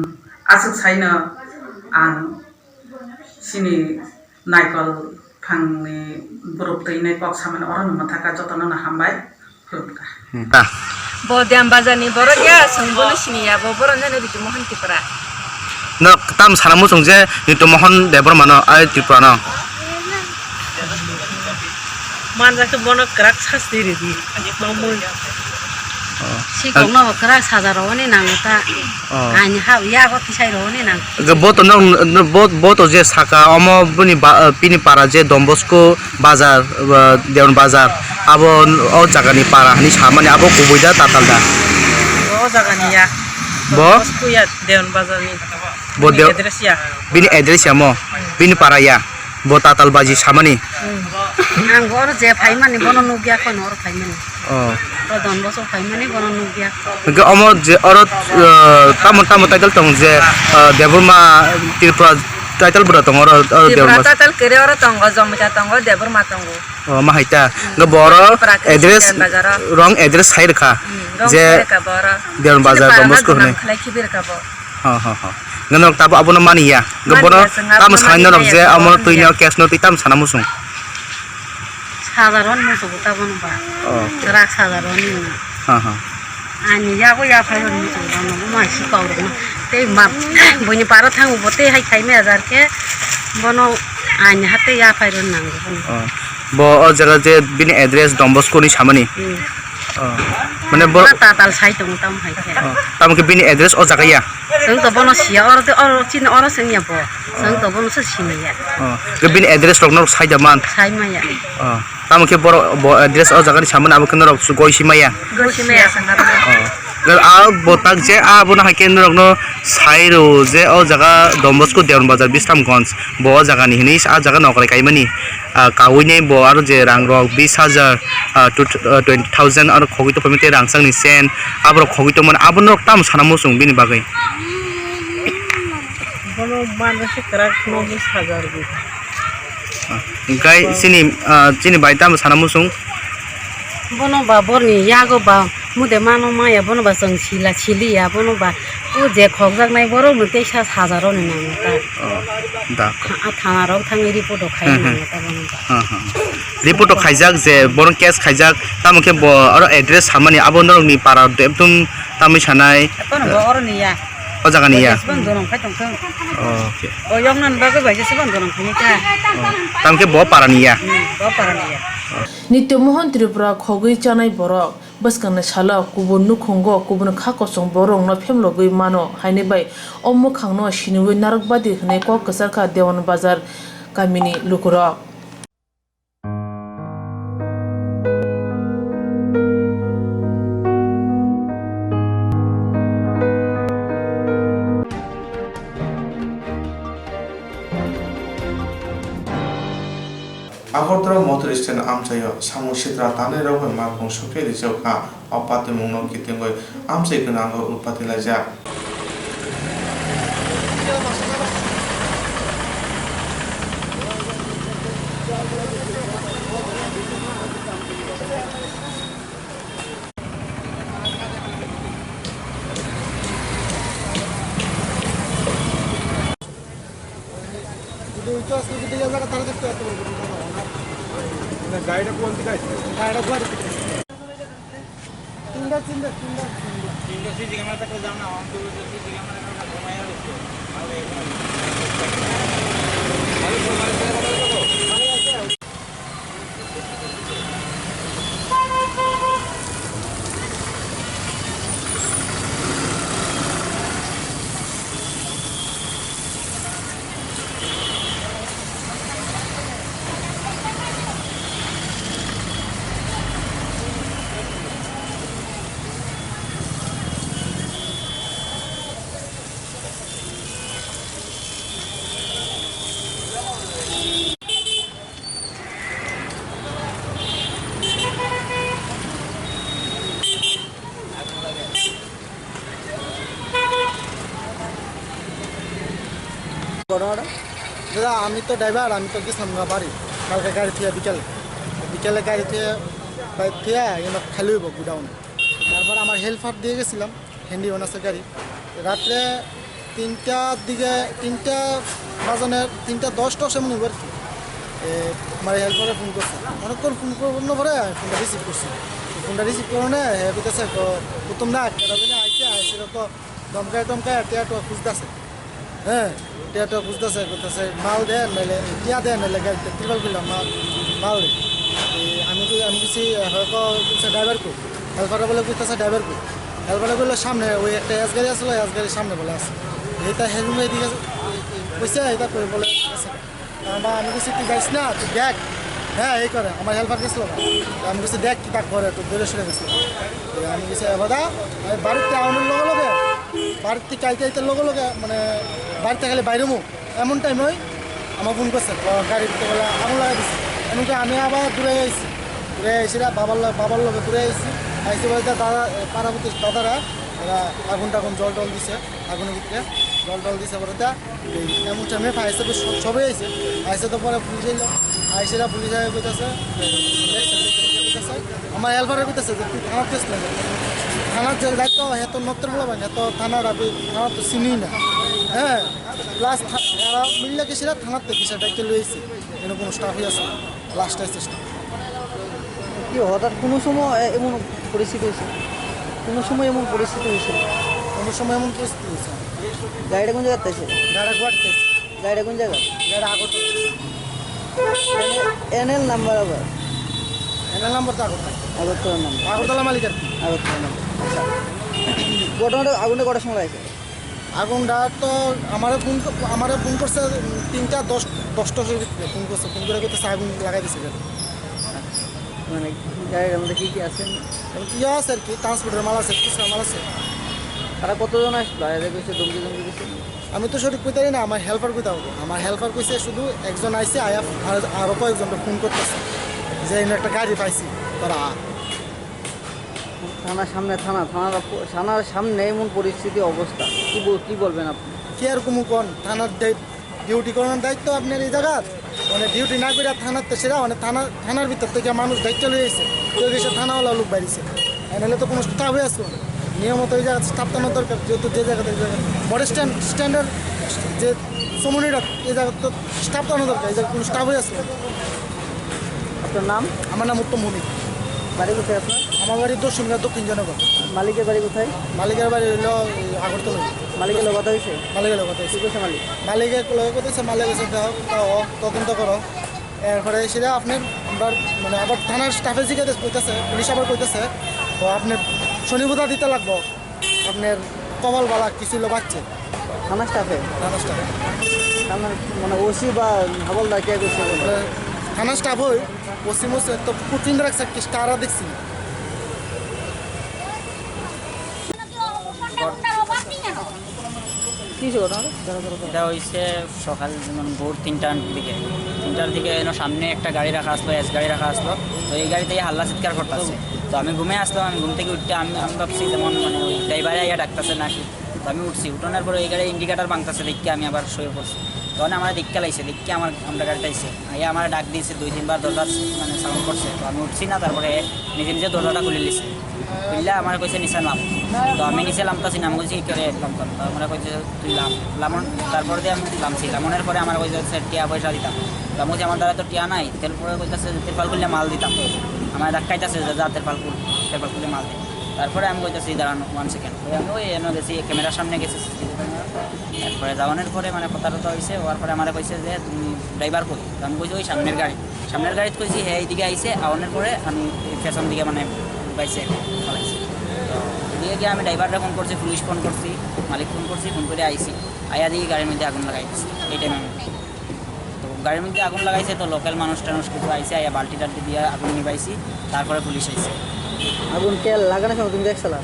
আসুক সাইনো आं सिनि नायकल फांनि बरफतैनाय कक सामान अरन मथाका जतन हामबाय खुलुमका Bodiam bazani borok ya sungbolu sini ya boboron jane di Mohan Tripura. No tam sanamu sung je itu mohon debor mano ai Tripura no. Manja ke bono kerak sastiri di nomul. Si kong no kerak sadarone nangota. Ani ha ya ko tisai rone nang. Ge boto je saka omo buni pini para je Dombosko bazar deon bazar abo o jagani para hani samani abo kubuida tatalda. Oh jaga ni ya. Bo ya deon bazar ni. Bo de address ya. bini address ya mo bini para ya bo tatal baji samani. Ang gor je phai mani bono nugya ko nor phai mani. Oh. To Dombosko phai mani bono nugya. Ge omo je orot tamo title tong je Deburma Tripura title bura tong oro Tripura title kere oro tongo jomja tongo Deburma tongo. Oh mahita ge boro address wrong address sai rekha je deon bazar Dombosko ne. Khlai kibir ka bo. Ha nganok tabo abono mani ya ge bono tam saino nok je amo tuino cash no tam sanamu sung. সাধারণ মতো গোটা বনো বা রাখ সাধারণ আনি যাবো যা ফাইল মতো বনো মাসি পাউরো না তেই মা বনি পারো থাঙ্গো বতে হাই খাইমে হাজারকে বনো আনি হাতে যা file নাঙ্গো bo o jaga je bini address Dombosko ni samani mane bo tatal sai tong tam hai ke tam ke bini address o jaga ya seng to bono sia or te or chin or seng ya bo seng to bono se sini ya ke bini address rok nok sai jaman sai ma ya tam ke bo address o jaga ni samani abo kenro goi simaya sangar a botak je a bona haken rok no sairo je o jaga Dombosko deon bazar Bisramganj bo jaga ni hini a jaga nokrai kaimani kawine bo aro je rang rok 20000 to 20000 aro khogito pamite rangsang ni sen abro khogito man abon rok tam sanamu sung bini bagai bono manase kerak 90000 bi gai sini bai tam sanamu sung bono ba borni yago ba mude mano maya bono ba sang chili ya bono ba o je khogjak nai boro mute 1000 ni nang ta da a thana rok thangi report khai nang ta bono ba report khaijak je boron cash khaijak tamke bo aro address samani abon rok ni para ekdum tami sanai bono ba or ni ya o jaga ni ya ban dorong khai tong khang okay o yong nan ba ga ba je ban dorong khai ka tamke bo para ni ya ba para ni ya Nitya Mohan Tripura khogoi chanai borok baskanne shala kubun nukhongo kubun khakosong borong no phemlogoi mano haine bai ommo khangno sinugoi narakbadi hne ko kasarkha dewan bazar kamini lukurok Agortara motor stand amchayo samu sitra tane rogo makong soke rijoka opate mungno kitengoi amchai kunango upati laja যদি ওই তো আজকে যদি এই জায়গা তারা দেখতে এত বড় ঘটনা হয় না। গাড়িটা কোন দিকে আসছে? গাড়িটা গুয়াহাটি থেকে আসছে। তিনটা দাদা আমি তো ড্রাইভার, আমি তো গেছিলাম না বাড়ি কালকে গাড়ি থেকে বিকেলে গাড়ি থেকে বাইক থেকে এনে খালি হইব গুডাউনে। তারপর আমার হেল্পার দিয়ে গেছিলাম হিন্দি অনার্সের গাড়ি। রাত্রে 3:10 এমন হইব আর কি। আমার হেল্পারে ফোন করছে, অনেকক্ষণ ফোন করার পরে ফোনটা রিসিভ করছি। ফোনটা রিসিভ করে না হ্যাঁ বুঝতেছে প্রথম না আইসে তো দমকায় টিয়া খুঁজতেছে। হ্যাঁ টিয়াটা বুঝতেছে করতেছে মাল দেয় নাহলে টিয়া দেয় নাহলে গাড়িতে ত্রিপাল করলাম মাল দেয়। আমি কিছু হয়তো ড্রাইভার করি, হেল্পারে বলে বুঝতেছে ড্রাইভার করি। হেল্পারে বললো সামনে ওই একটা এস গাড়ি আসলো, এস গাড়ির সামনে বলে আছে এইটা হেলমেট এদিকে পয়সা এটা করে বলে আছে। আমি কিছু তুই যাইস না তুই দেখ। হ্যাঁ এই করে আমার হেল্পার গেছিলো, আমি কিছু দেখ কি তা করে একটু বেরো সরে গেছিলো। আমি কিছু দাদা আমি বাড়িতে আউনের লগে বাড়িতে কাইতে লগে মানে বাড়িতে খালি বাইরে মুখ এমন টাইম হয় আমার ফোন করছে গাড়িতে বলে আগুন লাগাই দিচ্ছে। এমনকি আমি আবার দূরে আইসি বাবার লগে দূরে আইসি বলতে দাদা পাড়াপতি দাদারা এরা আগুন জল দিছে, আগুনের ভিতরে জল দিছে বলতে এমন টাইমে ফায়ার সার্ভিস সবাই আইসে তো পরে পুলিশ এলো, আইসিরা পুলিশ কইতেছে আমার হেল্পারে কইতেছে যে তুই থানার কেস লাগে, থানার যে দায়িত্ব এত নত্র বলবেন এত থানার তো চিনি না। হ্যাঁ প্লাস এরা মিললে গেছিলা থানার থেকে সেটাকে লইছি এনে কোনো স্টাফই আছে লাস্ট আইসে স্টাফ। কি হঠাৎ কোনো সময় এমন পরিস্থিতি হয়েছে? কোনো সময় এমন পরিস্থিতি হয়েছে? গাড়িটা কোন জায়গাতে আছে? গাড়ি গুয়াহাটিতে। গাড়িটা কোন জায়গা? গাড়ি আগরতলা। এনএল নাম্বার আবার? এনএল নাম্বার তো আগরতলা নাম্বার, আগরতলা মালিকের। আগরতলা নাম্বার। আচ্ছা ঘটনাটা আগুনটা কটার সময় আছে? আগুনটা তো আমারে ফোন করছে 3:10 ভিতরে ফোন করে করতেছে আগুন লাগাই দিছে গাড়ি। মানে গাড়ির মধ্যে কী আছে? ইয়ে আছে আর কি ট্রান্সপোর্টের মাল আছে, খুচরা মাল আছে। তারা কতজন আসলো? এদের কইছে দমকি দিচ্ছে? আমি তো সঠিক কইতে না, আমার হেল্পার কইতে হবে। আমার হেল্পার কইছে শুধু একজন আইসে আরও কয়েকজনকে ফোন করতেছে যে এনে একটা গাড়ি পাইছি তোরা। থানার সামনে এমন পরিস্থিতি অবস্থা কি বলবেন আপনি? কি আর কুমু কোন থানার ডিউটি করানোর দায়িত্ব আপনার এই জায়গার মানে ডিউটি না করে থানার তো সেরা মানে থানার ভিতর থেকে মানুষ দায়িত্ব লয়ে গেছে কেউ গেছে থানাওয়ালা লোক বাড়িছে নাহলে তো কোনো স্টাফ হয়ে আসলো না। নিয়মত এই জায়গা স্টাফ টানোর দরকার, যেহেতু যে জায়গাতে বড় স্ট্যান্ডার্ড যে সমনিরা এই জায়গা তো স্টাফ টানো দরকার, এই জায়গায় কোনো স্টাফ হয়ে আসলো না। আপনার নাম? আমার নাম উত্তম ভূমি। বাড়ি কোথায় আপনার? আমার বাড়ি দক্ষিণ জনগণ। মালিকের বাড়ি কোথায়? মালিকের বাড়ি হইলো আগরতলা। মালিকের লোক কথা হয়েছে? মালিকের লোক কথা হয়েছে। কী করছে মালিক? মালিকের লোক কথা মালিক এসে তদন্ত করো, এরপরে সেটা আপনার আমরা মানে আবার থানার স্টাফে জিজ্ঞাসা কইতেছে, পুলিশ আবার কইতেছে তো আপনার শনিবোধা দিতে লাগবো আপনার কবল বালা কিছু লোক বাচ্চে থানার স্টাফে? থানার স্টাফে থানার মানে ওসি বা হাবলদার কে করছে? থানার স্টাফ হই পশ্চিম তো কোচিং রাখছে স্টারা দেখছি। এটা হয়েছে সকাল যেমন ভোর 3টার দিকে সামনে একটা গাড়ি রাখা আসলো, এস গাড়ি রাখা আসলো। তো এই গাড়ি থেকে হাল্লা চিৎকার করতেছে। তো আমি ঘুমে আসলাম, আমি ঘুম থেকে উঠতে আমি ভাবছি যেমন মানে ওই ড্রাইভারে ইয়া ডাকতেছে নাকি। তো আমি উঠছি, উঠানোর পরে এই গাড়ি ইন্ডিকেটার ভাঙতেছে দেখে আমি আবার শুয়ে পড়ছি। তখন আমার দেখা লাইছে, দেখে আমরা গাড়িটা আইসে আইয়া আমার ডাক দিয়েছে 2-3 বার দরজা মানে সাউন্ড করছে। তো আমি উঠছি না, তারপরে নিজে দরজাটা খুলে নিছে। খুললে আমার কইছে নিচে নাম, তো আমি নিচে নামতাছি, নাম কইছি কি করে নামতাম, তো আমার কইছে তুই লামন, তারপরে দিয়ে আমি নামছি, লামনের পরে আমার কইছে টিয়া পয়সা দিতাম, তো আমি কইছি আমার দ্বারা তো টিয়া নাই, তারপরে কইতাছে তেরপাল খুললে মাল দিতাম, আমার ডাক্তাইতেছে যা তেরপাল খুলে মাল দিই, তারপরে আমি কইতাছি দাঁড়ানো 1 সেকেন্ড, আমি ওই এনে গেছি ক্যামেরার সামনে গেছি, তারপরে যাওয়ানোর পরে মানে কথা হয়েছে, হওয়ার পরে আমার কইছে যে তুমি ড্রাইভার কই, তো আমি কইছি ওই সামনের গাড়িতে কইছি হ্যাঁ এইদিকে আইসে, আওয়ানোর পরে আমি পেছন দিকে মানে বাইছে চালাইছি, তো এদিকে গিয়ে আমি ড্রাইভারটা ফোন করছি, পুলিশ ফোন করছি, মালিক ফোন করছি, ফোন করে আইসি, আইয়া দিকে গাড়ির মধ্যে আগুন লাগাই দিচ্ছি এই টাইমে, তো গাড়ির মধ্যে আগুন লাগাইছে, তো লোকাল মানুষ টানুষ কিছু আইসে, আইয়া বাল্টি টাল্টি দিয়ে আগুন নিবাইছি, তারপরে পুলিশ আইসে। আগুন কে লাগানোর সময় তুমি দেখছিলা?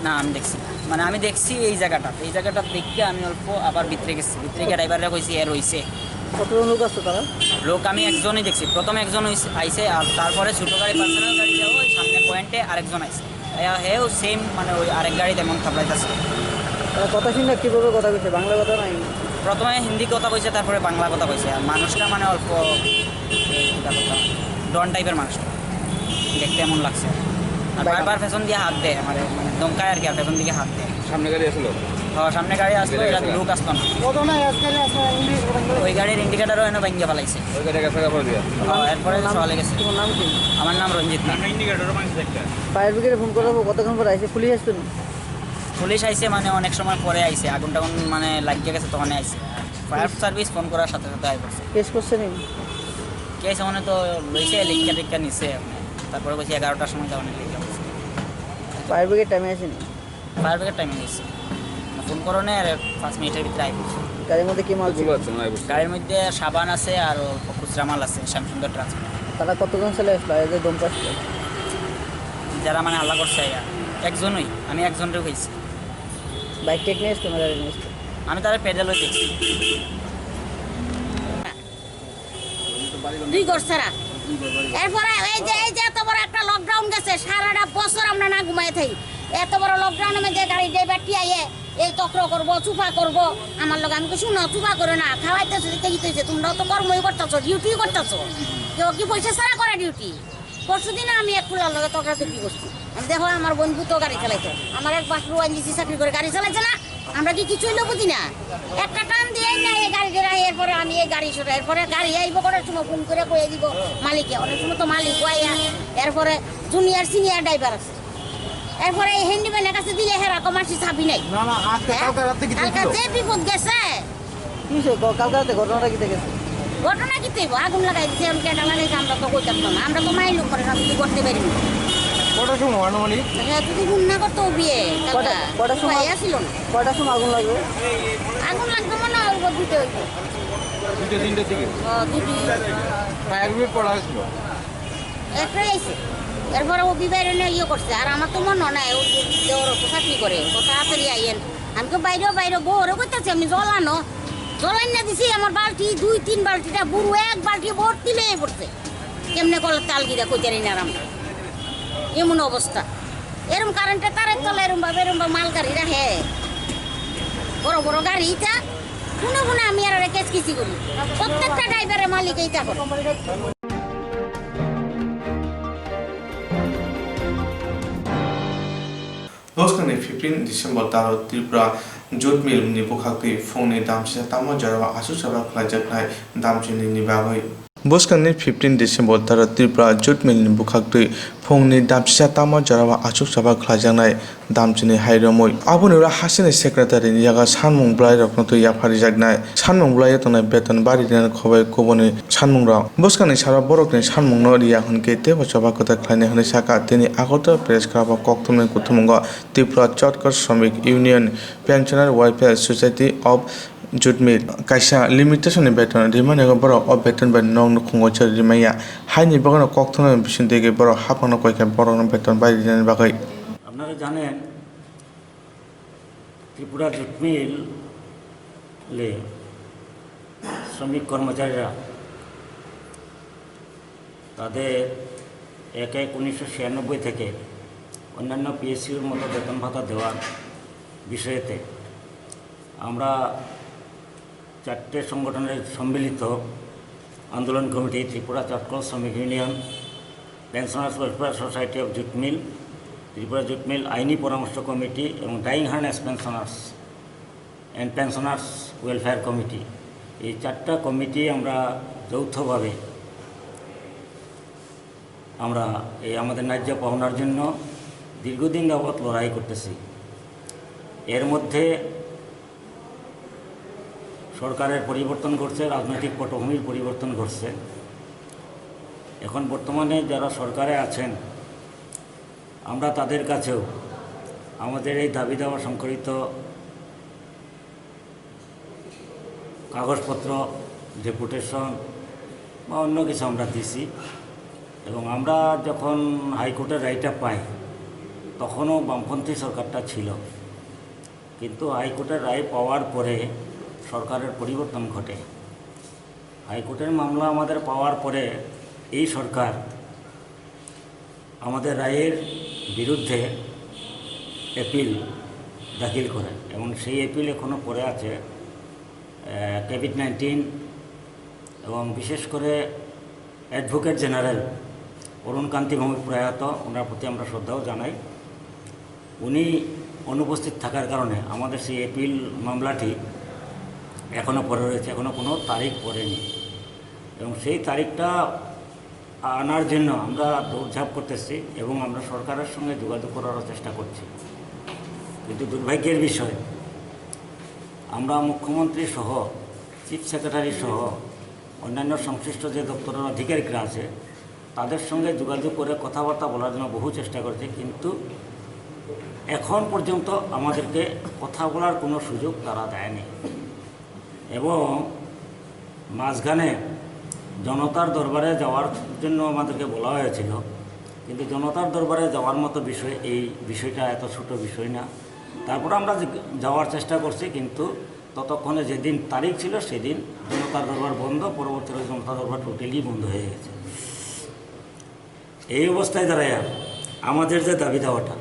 না আমি দেখছি, মানে আমি দেখছি এই জায়গাটা দেখে আমি অল্প আবার ভিতরে গেছি, ভিতরে গিয়ে ড্রাইভাররা কইছি এর হইছে। কতজন লোক আসতো তারা? লোক আমি একজনই দেখছি, প্রথমে একজন আইসে, আর তারপরে ছোটো গাড়ি পার্সোনাল গাড়ি যাও ওই সামনে পয়েন্টে আরেকজন আইসে, হেও সেম মানে ওই আরেক গাড়ি তেমন খাবলাইতেছে। তারা কথা শুনে কীভাবে কথা কইছে? বাংলা কথা নাই? প্রথমে হিন্দি কথা কইছে, তারপরে বাংলা কথা কইছে, আর মানুষটা মানে অল্প ডন টাইপের মানুষটা দেখতে এমন লাগছে, আর বারবার পেছন দিয়ে হাত দেয়, মানে দমকায় আর কি, আর পেছন দিকে হাত দেয়। সামনে গাড়ি আসলো? হ্যাঁ সামনে গাড়ি আসলো, এটা লোক আসতো না, ওই গাড়ির ইন্ডিকেটারও এনে ভাঙ্গিয়ে ফেলাইছে, এরপরে চলে গেছে। নাম কি? আমার নাম রঞ্জিত। ফায়ার ব্রিগেডে ফোন করাবো, কতক্ষণ পরে আইসে? পুলিশ আসতো না? পুলিশ আইসে মানে অনেক সময় পরে আইসে, আগুন টাগুন মানে লাগিয়ে গেছে তখন আইসে, ফায়ার সার্ভিস ফোন করার সাথে সাথে আই পড়ছে। কেস করছে নি? কেস মানে তো লইছে, লিখা নিছে, তারপরে বলছি 11টার সময় যাওয়ার লিখা বলছে। ফায়ার ব্রিগেড টাইমে আসেনি? ফায়ার ব্রিগেড টাইমে নিচ্ছে, ফোন করো না, আর 5 মিনিটের ভিতরে আই পড়ছে। গাড়ির মধ্যে কি মাল ছিল? গাড়ির মধ্যে সাবান আছে আর খুচরা মাল আছে, শ্যামসুন্দর ট্রান্সপোর্ট। তারা কতজন ছেলে আসলো এই যে দমকা ছিল? যারা মানে হাল্লা করছে একজনই, আমি একজনের হয়েছি। বাইক টেক নিয়ে আসতো না গাড়ি নিয়ে আসতো? আমি তারা পেডেলও দেখছি। 2 ঘর ছাড়া, এরপরে এই যে এত বড় একটা লকডাউন গেছে, সারাটা বছর আমরা না ঘুমাই থাকি, এত বড় লকডাউনের মধ্যে গাড়ি ড্রাইভার টিয়াইয়ে এই চক্র করবো, চুপা করবো আমার লোক। আমি শুনো চুপা করে না, খাওয়াইতেছো দেখতে গিয়েছে, তোমরাও তো কর্মই করতেছো, ডিউটি করতেছো, কেউ কি পয়সা ছাড়া করে ডিউটি? পরশু দিনে আমি এক ফুলার লোকের তর্কাতর্কি করছি, আমি দেখো আমার বন্ধু তো গাড়ি চালাইতো, আমার এক বাসরু আনজিসি চাকরি করে গাড়ি চালাইছে না, আমরা কি কিছুই লোক বুঝি না, একটা টান দিয়ে না এই গাড়ি রাই, এরপরে আমি এই গাড়ি সরে, এরপরে গাড়ি আইব করার সময় ফোন করে কয়ে দিব মালিকে, অনেক সময় তো মালিক আইয়া, এরপরে জুনিয়র সিনিয়র ড্রাইভার আছে, এরপরে এই হ্যান্ডিম্যানের কাছে দিলে হেরা কমার্সি চাবি নাই। কালকে যে বিপদ গেছে। কালকে রাতে ঘটনাটা কি দেখেছে? ঘটনা কি দেবো, আগুন লাগাই দিচ্ছে, আমি কেটা লাগাইছে, আমরা তো কইতাম না, আমরা তো মাইল করে আমি কি করতে পারিনি। কটার সময় আনুমানিক? যদি গুণ না করতো বিয়ে কটার সময় আসিল না? কটার সময় আগুন লাগবে? আগুন লাগতো মনে হয় দুটো হইতো, 2-3টার দিকে। ফায়ার ব্রিগেড পড়া হয়েছিল? একটাই আইছে, এরপরে ও বিবাহের ইয়ে করছে, আর আমার তো মনে নাই, ও দেওয়ার তো চাকরি করে, ও তাড়াতাড়ি আইয়েন, আমি তো বাইরেও বউরে করতেছি, আমি জলান না দিছি, আমার বালতি 2-3 বালতিটা বুড়ো, এক বালতি ভর্তি লেগে পড়ছে, কেমনে করলে তালগিরা কইতারি না আমরা, এমন অবস্থা, এরম কারেন্টের তারের তলা এরম ভাবে মাল গাড়ি রাখে, বড় বড় গাড়ি, ইটা শুনে আমি আর কেস কিসি করি, প্রত্যেকটা ড্রাইভারের মালিক এইটা করে। Loskani 15 December taro Tripura jut mil ni bukhakti phone ni dam se tamo jarawa asu sabak khlajaknai dam chini ni bagoi Boskani 15 December taro Tripura jut mil ni bukhakti phone ni dam se tamo jarawa asu sabak khlajaknai dam chini hairomoi aboni ura hasini secretary ni jaga sanmung blai rokno to ya phari jagnai sanmung blai tonai beton bari den khobai koboni sanmung ra Boskani sara borok ni sanmung no riya hunke te bochaba kota khlaine hone saka tini agoto press club koktumne kutumunga Tripura Chotkar Shramik Union Pensioner Welfare Society of Jutmil kaisa limitation ni beton rimane go boro of beton by nong khungo char rimaya haini bagano kokthona bisin dege boro hapano koike boro beton bari den bagai আপনারা জানেন Tripura jute mill শ্রমিক কর্মচারীরা তাদের 1/1/1996 থেকে অন্যান্য পিএসসির মতো বেতন ভাতা দেওয়ার বিষয়েতে আমরা 4টে সংগঠনের সম্মিলিত আন্দোলন কমিটি ত্রিপুরা চটকল শ্রমিক union pensioners welfare society of jute mill Tripura jute mill আইনি পরামর্শ কমিটি এবং dying harness pensioners and pensioners welfare committee, এই 4টা কমিটি আমরা যৌথভাবে আমরা এই আমাদের ন্যায্য পাওনার জন্য দীর্ঘদিন যাবৎ লড়াই করতেছি। এর মধ্যে সরকারের পরিবর্তন ঘটছে, রাজনৈতিক পটভূমির পরিবর্তন ঘটছে। এখন বর্তমানে যারা সরকারে আছেন আমরা তাদের কাছেও আমাদের এই দাবি দেওয়া সংকলিত কাগজপত্র, ডেপুটেশন বা অন্য কিছু আমরা দিছি এবং আমরা যখন হাইকোর্টের রায়টা পাই তখনও বামপন্থী সরকারটা ছিল, কিন্তু হাইকোর্টের রায় পাওয়ার পরে সরকারের পরিবর্তন ঘটে। হাইকোর্টের মামলা আমাদের পাওয়ার পরে এই সরকার আমাদের রায়ের বিরুদ্ধে অ্যাপিল দাখিল করে এবং সেই অ্যাপিল এখনও পড়ে আছে। কোভিড-19 এবং বিশেষ করে অ্যাডভোকেট জেনারেল অরুণকান্তি ভৌমিক প্রয়াত, ওনার প্রতি আমরা শ্রদ্ধাও জানাই। উনি অনুপস্থিত থাকার কারণে আমাদের সেই অ্যাপিল মামলাটি এখনও পড়ে রয়েছে, এখনও কোনো তারিখ পড়েনি এবং সেই তারিখটা আনার জন্য আমরা দৌড়ঝাঁপ করতেছি এবং আমরা সরকারের সঙ্গে যোগাযোগ করারও চেষ্টা করছি। কিন্তু দুর্ভাগ্যের বিষয়, আমরা মুখ্যমন্ত্রী সহ চিফ সেক্রেটারি সহ অন্যান্য সংশ্লিষ্ট যে দপ্তরের আধিকারিকরা আছে তাদের সঙ্গে যোগাযোগ করে কথাবার্তা বলার জন্য বহু চেষ্টা করছে, কিন্তু এখন পর্যন্ত আমাদেরকে কথা বলার কোনো সুযোগ তারা দেয়নি। এবং মাঝখানে জনতার দরবারে যাওয়ার জন্য আমাদেরকে বলা হয়েছিল, কিন্তু জনতার দরবারে যাওয়ার মতো বিষয়, এই বিষয়টা এত ছোট বিষয় না। তারপর আমরা যাওয়ার চেষ্টা করছি, কিন্তু ততক্ষণে যেদিন তারিখ ছিল সেদিন জনতার দরবার বন্ধ, পরবর্তীতে জনতার দরবার টোটালি বন্ধ হয়ে গেছে। এই অবস্থায় দাঁড়ায় আমাদের যে দাবি দেওয়াটা,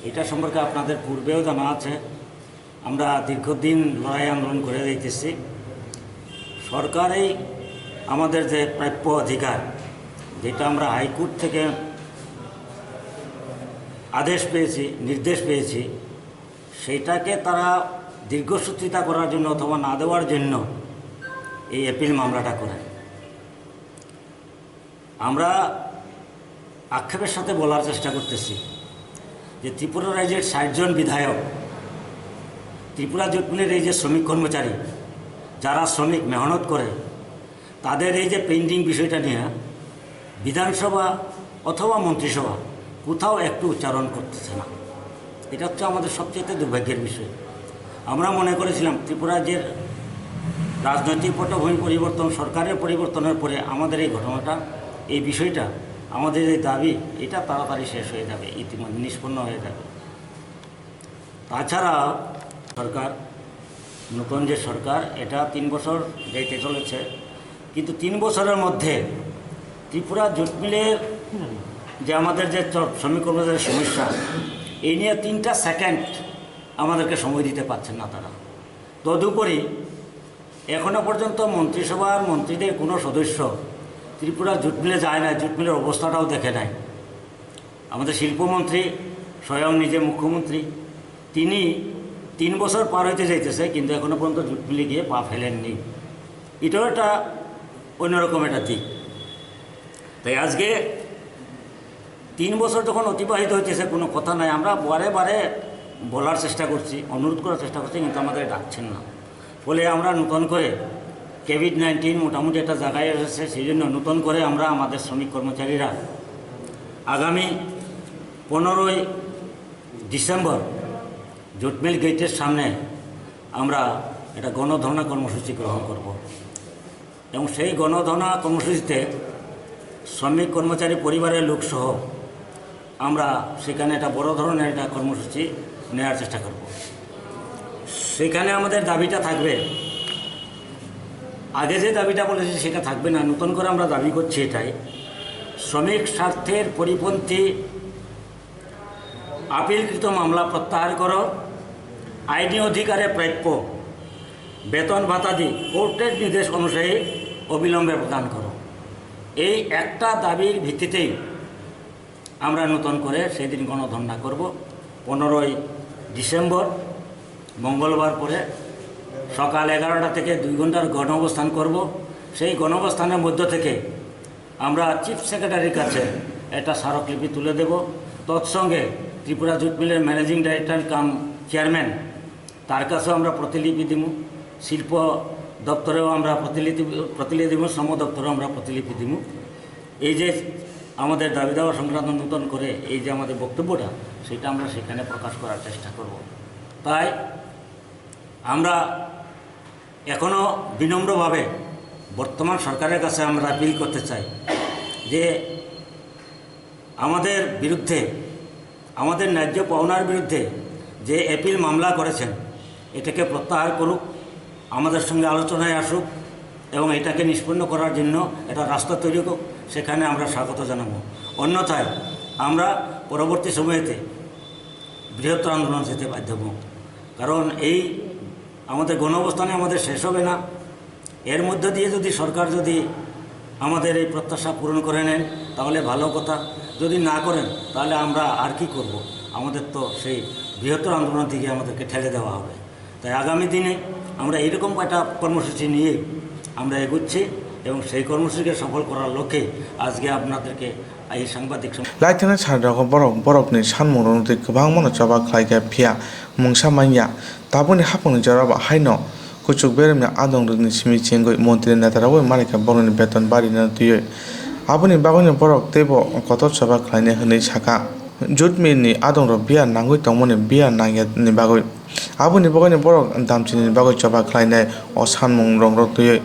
এটা সম্পর্কে আপনাদের পূর্বেও জানা আছে। আমরা দীর্ঘদিন লড়াই আন্দোলন করে দিতেছি। সরকারই আমাদের যে প্রাপ্য অধিকার, যেটা আমরা হাইকোর্ট থেকে আদেশ পেয়েছি, নির্দেশ পেয়েছি, সেইটাকে তারা দীর্ঘসূত্রিতা করার জন্য অথবা না দেওয়ার জন্য এই অ্যাপিল মামলাটা করে। আমরা আক্ষেপের সাথে বলার চেষ্টা করতেছি যে ত্রিপুরা রাজ্যের 60 জন বিধায়ক, ত্রিপুরা জুট মিলের এই যে শ্রমিক কর্মচারী যারা শ্রমিক মেহনত করে, তাদের এই যে পেন্ডিং বিষয়টা নিয়ে বিধানসভা অথবা মন্ত্রিসভা কোথাও একটু উচ্চারণ করতেছে না। এটা হচ্ছে আমাদের সবচেয়ে দুর্ভাগ্যের বিষয়। আমরা মনে করেছিলাম ত্রিপুরা রাজ্যের রাজনৈতিক পটভূমি পরিবর্তন, সরকারের পরিবর্তনের পরে আমাদের এই ঘটনাটা, এই বিষয়টা, আমাদের এই দাবি, এটা তাড়াতাড়ি শেষ হয়ে যাবে, ইতিমধ্যে নিষ্পন্ন হয়ে যাবে। তাছাড়া সরকার, নতুন যে সরকার, এটা 3 বছর যেতে চলেছে, কিন্তু 3 বছরের মধ্যে ত্রিপুরা জুট মিলের যে আমাদের যে শ্রমিক কর্মচারীর সমস্যা, এই নিয়ে 3টা সেকেন্ড আমাদেরকে সময় দিতে পারছেন না তারা। তদুপরি এখনও পর্যন্ত মন্ত্রিসভার মন্ত্রীদের কোনো সদস্য ত্রিপুরা জুট মিলে যায় না, জুট মিলের অবস্থাটাও দেখে নাই। আমাদের শিল্পমন্ত্রী স্বয়ং নিজে মুখ্যমন্ত্রী, তিনি 3 বছর পার হইতে যাইতেছে, কিন্তু এখনও পর্যন্ত জুট মিলে গিয়ে পা ফেলেননি। এটাও একটা অন্যরকম একটা দিক। তাই আজকে 3 বছর যখন অতিবাহিত হইতেছে, কোনো কথা নাই। আমরা বারে বারে বলার চেষ্টা করছি, অনুরোধ করার চেষ্টা করছি, কিন্তু আমাদের ডাকছেন না। ফলে আমরা নতুন করে কোভিড-19 মোটামুটি একটা জায়গায় এসেছে, সেই জন্য নতুন করে আমরা আমাদের শ্রমিক কর্মচারীরা আগামী 15ই ডিসেম্বর জুট মিল গেটের সামনে আমরা একটা গণধর্ণা কর্মসূচি গ্রহণ করব এবং সেই গণধর্ণা কর্মসূচিতে শ্রমিক কর্মচারী পরিবারের লোকসহ আমরা সেখানে একটা বড় ধরনের একটা কর্মসূচি নেওয়ার চেষ্টা করব। সেখানে আমাদের দাবিটা থাকবে, আগে যে দাবিটা বলেছি সেটা থাকবে না। নতুন করে আমরা দাবি করছি এটাই, শ্রমিক স্বার্থের পরিপন্থী আপিলকৃত মামলা প্রত্যাহার করো, আইনি অধিকারে প্রাপ্য বেতন ভাতাদি কোর্টের নির্দেশ অনুযায়ী অবিলম্বে প্রদান করো। এই একটা দাবির ভিত্তিতেই আমরা নতুন করে সেই দিন গণধর্ণা করব 15ই ডিসেম্বর মঙ্গলবার পরে সকাল 11টা থেকে 2 ঘন্টার গণঅবস্থান করব। সেই গণঅবস্থানের মধ্য থেকে আমরা চিফ সেক্রেটারির কাছে একটা স্মারকলিপি তুলে দেব। তৎসঙ্গে ত্রিপুরা জুট মিলের ম্যানেজিং ডাইরেক্টর কাম চেয়ারম্যান তার কাছেও আমরা প্রতিলিপি দিব। শিল্প দপ্তরেও আমরা প্রতিলিপি দিব, শ্রম দপ্তরেও আমরা প্রতিলিপি দিব। এই যে আমাদের দাবি দাওয়া সংক্রান্ত নতুন করে এই যে আমাদের বক্তব্যটা সেটা আমরা সেখানে প্রকাশ করার চেষ্টা করব। তাই আমরা এখনও বিনম্রভাবে বর্তমান সরকারের কাছে আমরা আপিল করতে চাই যে আমাদের বিরুদ্ধে, আমাদের ন্যায্য পাওনার বিরুদ্ধে যে অ্যাপিল মামলা করেছেন এটাকে প্রত্যাহার করুক, আমাদের সঙ্গে আলোচনায় আসুক এবং এটাকে নিষ্পন্ন করার জন্য একটা রাস্তা তৈরি হোক, সেখানে আমরা স্বাগত জানাবো। অন্যথায় আমরা পরবর্তী সময়েতে বৃহত্তর আন্দোলন যেতে বাধ্য হব। কারণ এই আমাদের গণঅবস্থানে আমাদের শেষ হবে না। এর মধ্য দিয়ে যদি সরকার যদি আমাদের এই প্রত্যাশা পূরণ করে নেন তাহলে ভালো কথা, যদি না করেন তাহলে আমরা আর কি করব? আমাদের তো সেই বৃহত্তর আন্দোলন থেকে আমাদেরকে ঠেলে দেওয়া হবে। তাই আগামী দিনে আমরা এইরকম একটা কর্মসূচি নিয়ে আমরা এগুচ্ছি এবং সেই কর্মসূচিকে সফল করার লক্ষ্যে আজকে আপনাদেরকে এই সাংবাদিক লাইथाना सारदाखौ बरफनि सानमुंनि गोबां मन चबा खायगा फिया मुंसा माइया दाबोनि हाफंनि जराबा हाइनो कुचुक बेरेमनि आदंनि सिमि चेंगै मन्त्रि नेतारावै मालिका बरनि बेतन बारिना दुयै आबोनि बागनि बरक तेबो कत चबा खायने हनै साका जुटमिनि आदंर बिया नांगै तंमनि बिया नांगेनि बागै आबोनि बागनि बरक दामचिनि बागै चबा खायने अ सानमुं रंरक दुयै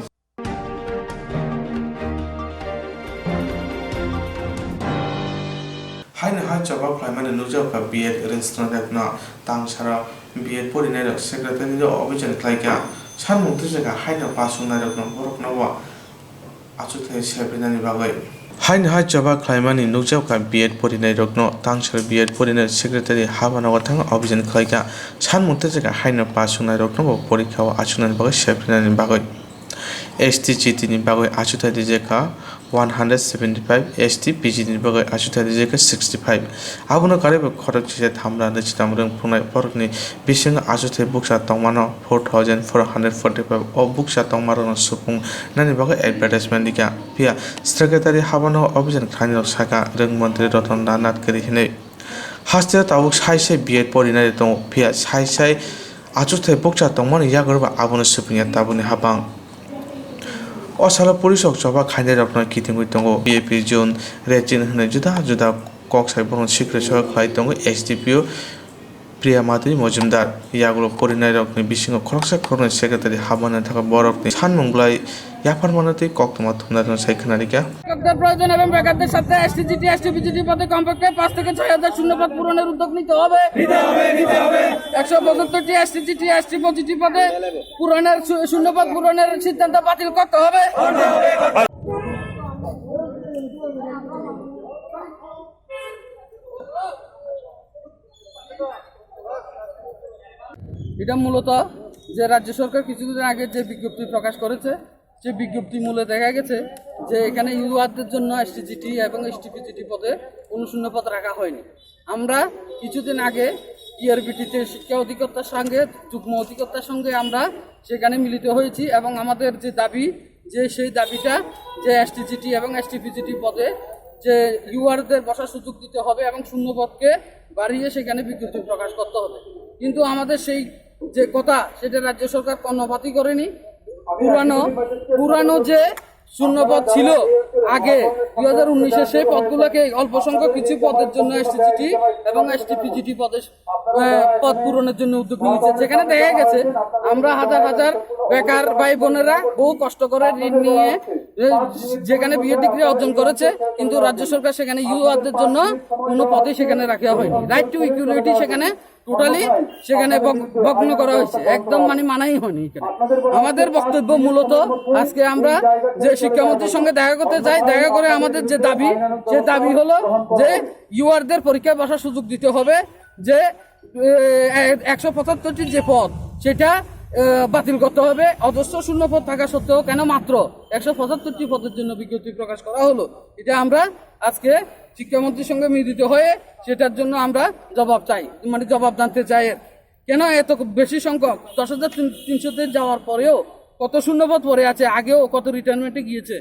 हाइनो हाय चबा खायमाने नुजावका बिएड रेस्टुरेन्टना तांसारा बिएड परिनाय सेक्रेटारि अभियान खायगा सानमुं तुजागा हाइनो पासुंनाय बरकनावा आचुथाय सेब्रिनानि बागै हाइनो हाय चबा खायमानि नुजावका बिएड परिनाय रत्न तांसारा बिएड परिनाय सेक्रेटारि हाबानाव थां अभियान खायगा सानमुं तुजागा हाइनो पासुंनाय रत्नबो परीक्षाव आचुनानि बागै सेब्रिनानि बागै STGT नि बागै आचुथाय दिजेका 175 ST PG नि बागै आचुथाय दिजेका 65 आबुनो कारेबो खरक से थामरा नचिताम रंग फुंनाय परकनि बिसिंग आचुथाय बुकसा तंमानो 4445 अ बुकसा तंमारो सुपुं नानि बागै एडभार्टाइजमेन्ट दिका पिया सेक्रेटारि हाबानो अभियान खानिनो साका रंग मन्त्रि रतन नाथ करि हिनै हास्ते ताबुक साइसे बिएड परिनाय दं पिया साइसे आचुथाय बुकसा तंमानो यागरबा आबुनो सुपुंया ताबुनि हाबां असाला पुलिसक चबा खायनाय रखना किथिंगै दङ बिएपि जोन रेजिन होननाय जुदा जुदा कक्साइ बरन सिक्रेट सह खाय दङ एसडीपीओ प्रिया माधुरी मजुमदार यागुलो परिनाय रखनि बिसिङाव खरकसा खरनाय सेक्रेटारि हाबानो थाखाय बरकनि सानमुंग्लाय याफार मानते कक्तमा थुमनाजन साइखनारिका শিক্ষকদের প্রয়োজন এবং বেকারদের সাথে এসটিজিটি এসটিপিজিটি পদে কমপক্ষে 5 থেকে 6000 শূন্যপদ পূরণের উদ্যোগ নিতে হবে 175টি এসটিজিটি এসটিপিজিটি পদে পূরণের শূন্যপদ পূরণের সিদ্ধান্ত বাতিল করতে হবে। এটা মূলত যে রাজ্য সরকার কিছুদিন আগে যে বিজ্ঞপ্তি প্রকাশ করেছে যে বিজ্ঞপ্তি মূলে দেখা গেছে যে এখানে ইউআরদের জন্য এসটিজিটি এবং এসটিপিজিটি পদে কোনো শূন্যপদ রাখা হয়নি। আমরা কিছুদিন আগে ইআরবিটিতে শিক্ষা অধিকর্তার সঙ্গে যুগ্ম অধিকর্তার সঙ্গে আমরা সেখানে মিলিত হয়েছি এবং আমাদের যে দাবি যে সেই দাবিটা যে এসটিজিটি এবং এসটিপিজিটি পদে যে ইউআরদের বসার সুযোগ দিতে হবে এবং শূন্যপদকে বাড়িয়ে সেখানে বিজ্ঞপ্তি প্রকাশ করতে হবে। কিন্তু আমাদের সেই যে কথা সেটা রাজ্য সরকার কর্ণপাতই করেনি। পুরানো যে শূন্যপদ ছিল আগে 2019-এ সেই পদগুলোকে অল্প সংখ্যক কিছু পদের জন্য এসটিজিটি এবং এসটিপিজিটি পদ পূরণের জন্য উদ্যোগ নিয়েছে। যেখানে দেখা গেছে আমরা হাজার হাজার বেকার ভাই বোনেরা বহু কষ্ট করে ঋণ নিয়ে যেখানে বিএ ডিগ্রি অর্জন করেছে কিন্তু রাজ্য সরকার সেখানে ইউআরদের জন্য কোনো পদই সেখানে রাখা হয়নি। রাইট টু ইকুয়ালিটি সেখানে টোটালি সেখানে ভগ্ন করা হয়েছে, একদম মানাই হয়নি। আমাদের বক্তব্য মূলত আজকে আমরা যে শিক্ষামন্ত্রীর সঙ্গে দেখা করতে চাই, দেখা করে আমাদের যে দাবি সে দাবি হলো যে ইউআরদের পরীক্ষায় বসার সুযোগ দিতে হবে, যে 175টি যে পদ সেটা বাতিল করতে হবে। অজস্র শূন্য পদ থাকা সত্ত্বেও কেন মাত্র 175টি পদের জন্য বিজ্ঞপ্তি প্রকাশ করা হলো, এটা আমরা আজকে শিক্ষামন্ত্রীর সঙ্গে মিলিত হয়ে সেটার জন্য আমরা জবাব চাই, মানে জবাব জানতে চাই। কেন এত বেশি সংখ্যক 10,300-তে যাওয়ার পরেও কত শূন্যপদ পড়ে আছে, আগেও কত রিটায়ারমেন্টে গিয়েছে,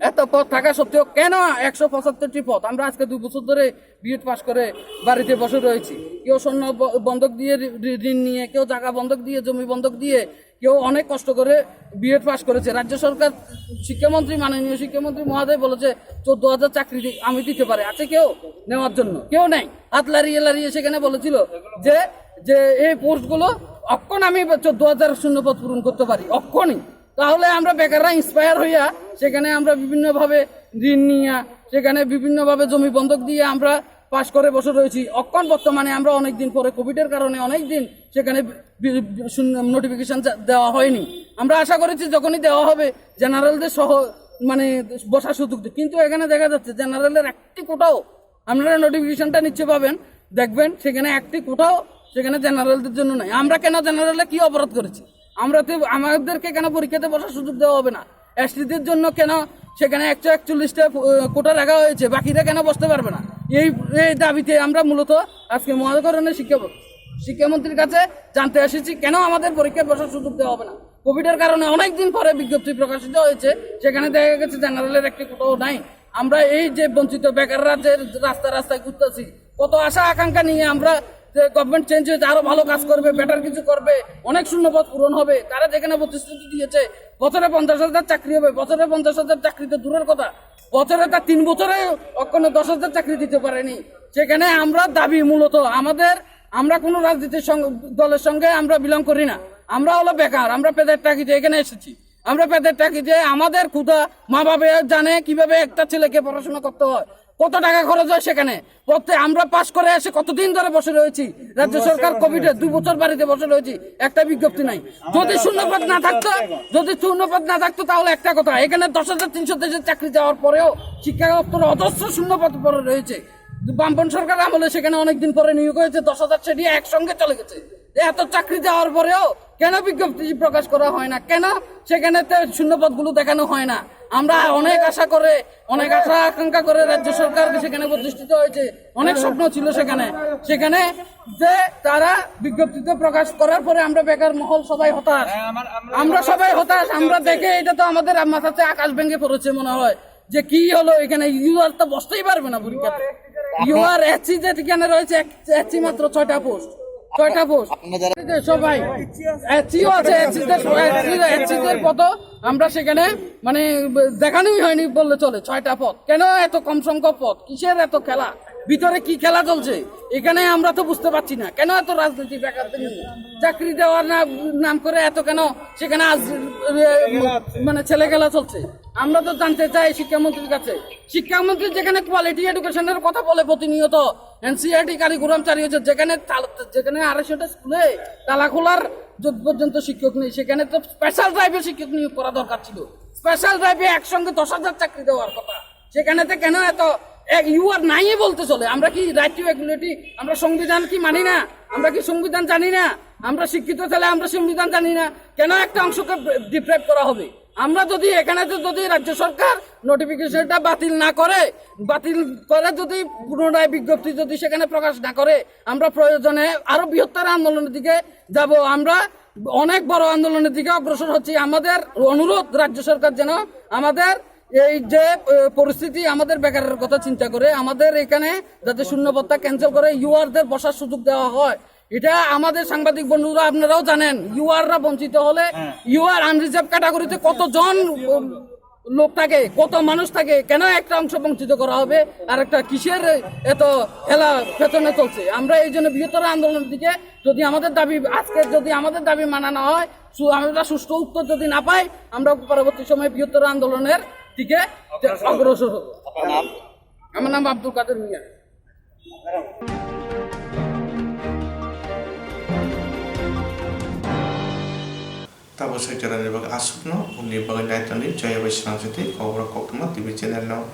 এত পদ থাকা সত্ত্বেও কেন 175টি পদ? আমরা আজকে 2 বছর ধরে বিএড পাস করে বাড়িতে বসে রয়েছি। কেউ স্বর্ণ বন্ধক দিয়ে ঋণ নিয়ে, কেউ জায়গা বন্ধক দিয়ে, জমি বন্ধক দিয়ে, কেউ অনেক কষ্ট করে বিএড পাস করেছে। রাজ্য সরকার শিক্ষামন্ত্রী, মাননীয় শিক্ষামন্ত্রী মহোদয় বলেছে 14,000 চাকরি আমি দিতে পারে, আছে কেউ নেওয়ার জন্য? কেউ নেই। হাত লাড়িয়ে লাড়িয়ে সেখানে বলেছিল যে যে এই পোস্টগুলো অক্ষণ আমি 14,000 শূন্যপদ পূরণ করতে পারি, অক্ষণই। তাহলে আমরা বেকাররা ইন্সপায়ার হইয়া সেখানে আমরা বিভিন্নভাবে ঋণ নিয়ে, সেখানে বিভিন্নভাবে জমি বন্ধক দিয়ে আমরা পাশ করে বসে রয়েছি অক্ষণ। বর্তমানে আমরা অনেকদিন পরে কোভিডের কারণে অনেকদিন সেখানে নোটিফিকেশন দেওয়া হয়নি। আমরা আশা করেছি যখনই দেওয়া হবে জেনারেলদের সহ মানে বসার সুযোগ, কিন্তু এখানে দেখা যাচ্ছে জেনারেলের একটি কোটাও, আপনারা নোটিফিকেশনটা নিচ্ছে পাবেন, দেখবেন সেখানে একটি কোটাও সেখানে জেনারেলদের জন্য নাই। আমরা কেন জেনারেলে কি অপরাধ করেছি? আমাদেরকে কেন পরীক্ষাতে বসার সুযোগ দেওয়া হবে না? এসটিদের জন্য কেন সেখানে 141টা কোটা রাখা হয়েছে, বাকিরা কেন বসতে পারবে না? এই দাবিতে আমরা মূলত আজকে মহানগরের শিক্ষামন্ত্রীর কাছে জানতে এসেছি কেন আমাদের পরীক্ষায় বসার সুযোগ দেওয়া হবে না। কোভিডের কারণে অনেকদিন পরে বিজ্ঞপ্তি প্রকাশিত হয়েছে, সেখানে দেখা গেছে জেনারেলের একটি কোটাও নাই। আমরা এই যে বঞ্চিত বেকাররা যে রাস্তায় ঘুরতেছি, কত আশা আকাঙ্ক্ষা নিয়ে আমরা গভর্নমেন্ট চেঞ্জ হয়েছে, আরো ভালো কাজ করবে, বেটার কিছু করবে, অনেক শূন্যপদ পূরণ হবে, তারা যেখানে প্রতিশ্রুতি দিয়েছে বছরে 50,000 চাকরি হবে, বছরে 50,000 চাকরি তো দূরের কথা, বছরে তার 3 বছরে অক্ষণে 10,000 চাকরি দিতে পারেনি। সেখানে আমরা দাবি মূলত আমরা কোনো রাজনীতির দলের সঙ্গে আমরা বিলং করি না। আমরা হলো বেকার, আমরা পেদের টাকিতে এখানে এসেছি। আমরা পেদের টাকিতে আমাদের ক্ষুধা মা বাবা জানে কিভাবে একটা ছেলেকে পড়াশোনা করতে হয়, কত টাকা খরচ হয় সেখানে। আমরা পাশ করে এসে কতদিন ধরে বসে রয়েছি, রাজ্য সরকার কোভিডে 2 বছর বাড়িতে বসে রয়েছি, একটা বিজ্ঞপ্তি নাই। যদি শূন্যপদ না থাকতো তাহলে একটা কথা, এখানে 10,300 চাকরি যাওয়ার পরেও শিক্ষা দপ্তরে অজস্র শূন্যপদ পরে রয়েছে। বামপন সরকার আমলে সেখানে অনেকদিন পরে নিয়োগ হয়েছে, 10,000 সেটি একসঙ্গে চলে গেছে। এত চাকরি যাওয়ার পরেও কেন বিজ্ঞপ্তি প্রকাশ করা হয় না? কেন সেখানে শূন্যপদগুলো দেখানো হয় না? আমরা অনেক আশা আকাঙ্ক্ষা করে রাজ্য সরকার সেখানে প্রতিষ্ঠিত হয়েছে, অনেক স্বপ্ন ছিল সেখানে যে তারা বিজ্ঞপ্তিতে প্রকাশ করার পরে আমরা বেকার মহল সবাই হতাশ। আমরা দেখে এটা তো আমাদের মাথাতে আকাশ ভেঙে পড়েছে মনে হয় যে কি হলো এখানে। ইউআর তো বসতেই পারবে না পরীক্ষাতে। ইউআর এসসি যেখানে রয়েছে এসসি মাত্র 6টা পোস্ট সবাই এসসিও আছে, এসসিদের পদ আমরা সেখানে মানে দেখানোই হয়নি বললে চলে। 6টা পদ, কেন এত কম সংখ্যক পদ? কিসের এত খেলা? ভিতরে কি খেলা চলছে এখানে আমরা তো বুঝতে পারছি না। কেন এত রাজনীতি বেকারদের নিয়ে চাকরি দেওয়ার নাম করে এত কেন সেখানে মানে ছেলে খেলা চলছে? আমরা তো জানতে চাই শিক্ষামন্ত্রীর কাছে। শিক্ষামন্ত্রী যেখানে কোয়ালিটি এডুকেশনের কথা বলে প্রতিনিয়ত, এনসিআরটি কারিকুলাম চালিয়েছে, যেখানে 250টা স্কুলে তালা খোলার পর্যন্ত শিক্ষক নেই, সেখানে তো স্পেশাল ড্রাইভে শিক্ষক নিয়োগ করা দরকার ছিল। স্পেশাল ড্রাইভে একসঙ্গে 10,000 চাকরি দেওয়ার কথা, সেখানেতে কেন এত ইউআর নাই বলতে চলে? আমরা কি রাইট টু ইকুয়ালিটি, আমরা সংবিধান কি মানি না? আমরা কি সংবিধান জানি না? আমরা শিক্ষিত ছেলে, আমরা সংবিধান জানি না? কেন একটা অংশকে ডিপ্রাইভ করা হবে? আমরা যদি এখানে যদি রাজ্য সরকার নোটিফিকেশনটা বাতিল করে যদি পুনরায় বিজ্ঞপ্তি যদি সেখানে প্রকাশ না করে, আমরা প্রয়োজনে আরো বৃহত্তর আন্দোলনের দিকে যাব। আমরা অনেক বড় আন্দোলনের দিকে অগ্রসর হচ্ছি। আমাদের অনুরোধ রাজ্য সরকার যেন আমাদের এই যে পরিস্থিতি, আমাদের বেকারের কথা চিন্তা করে আমাদের এখানে যাতে শূন্যপদটা ক্যান্সেল করে ইউআরদের বসার সুযোগ দেওয়া হয়। এটা আমাদের সাংবাদিক বন্ধুরা আপনারাও জানেন, ইউআররা বঞ্চিত হলে ইউআর আনরিজার্ভ ক্যাটাগরিতে কতজন লোক থাকে, কত মানুষ থাকে, কেন একটা অংশ বঞ্চিত করা হবে? আর একটা কিসের এত খেলা পেছনে চলছে? আমরা এই জন্য বৃহত্তর আন্দোলনের দিকে, যদি আমাদের দাবি মানা না হয়, আমরা সুষ্ঠু উত্তর যদি না পাই, আমরা পরবর্তী সময় বৃহত্তর আন্দোলনের দিকে অগ্রসর হব। আমার নাম আব্দুল কাদের মিয়া। Tapos ay tira nila asok no, kung di ba natin ni Jaya Vaishnav Jati, Kobra Kokma TV channel no.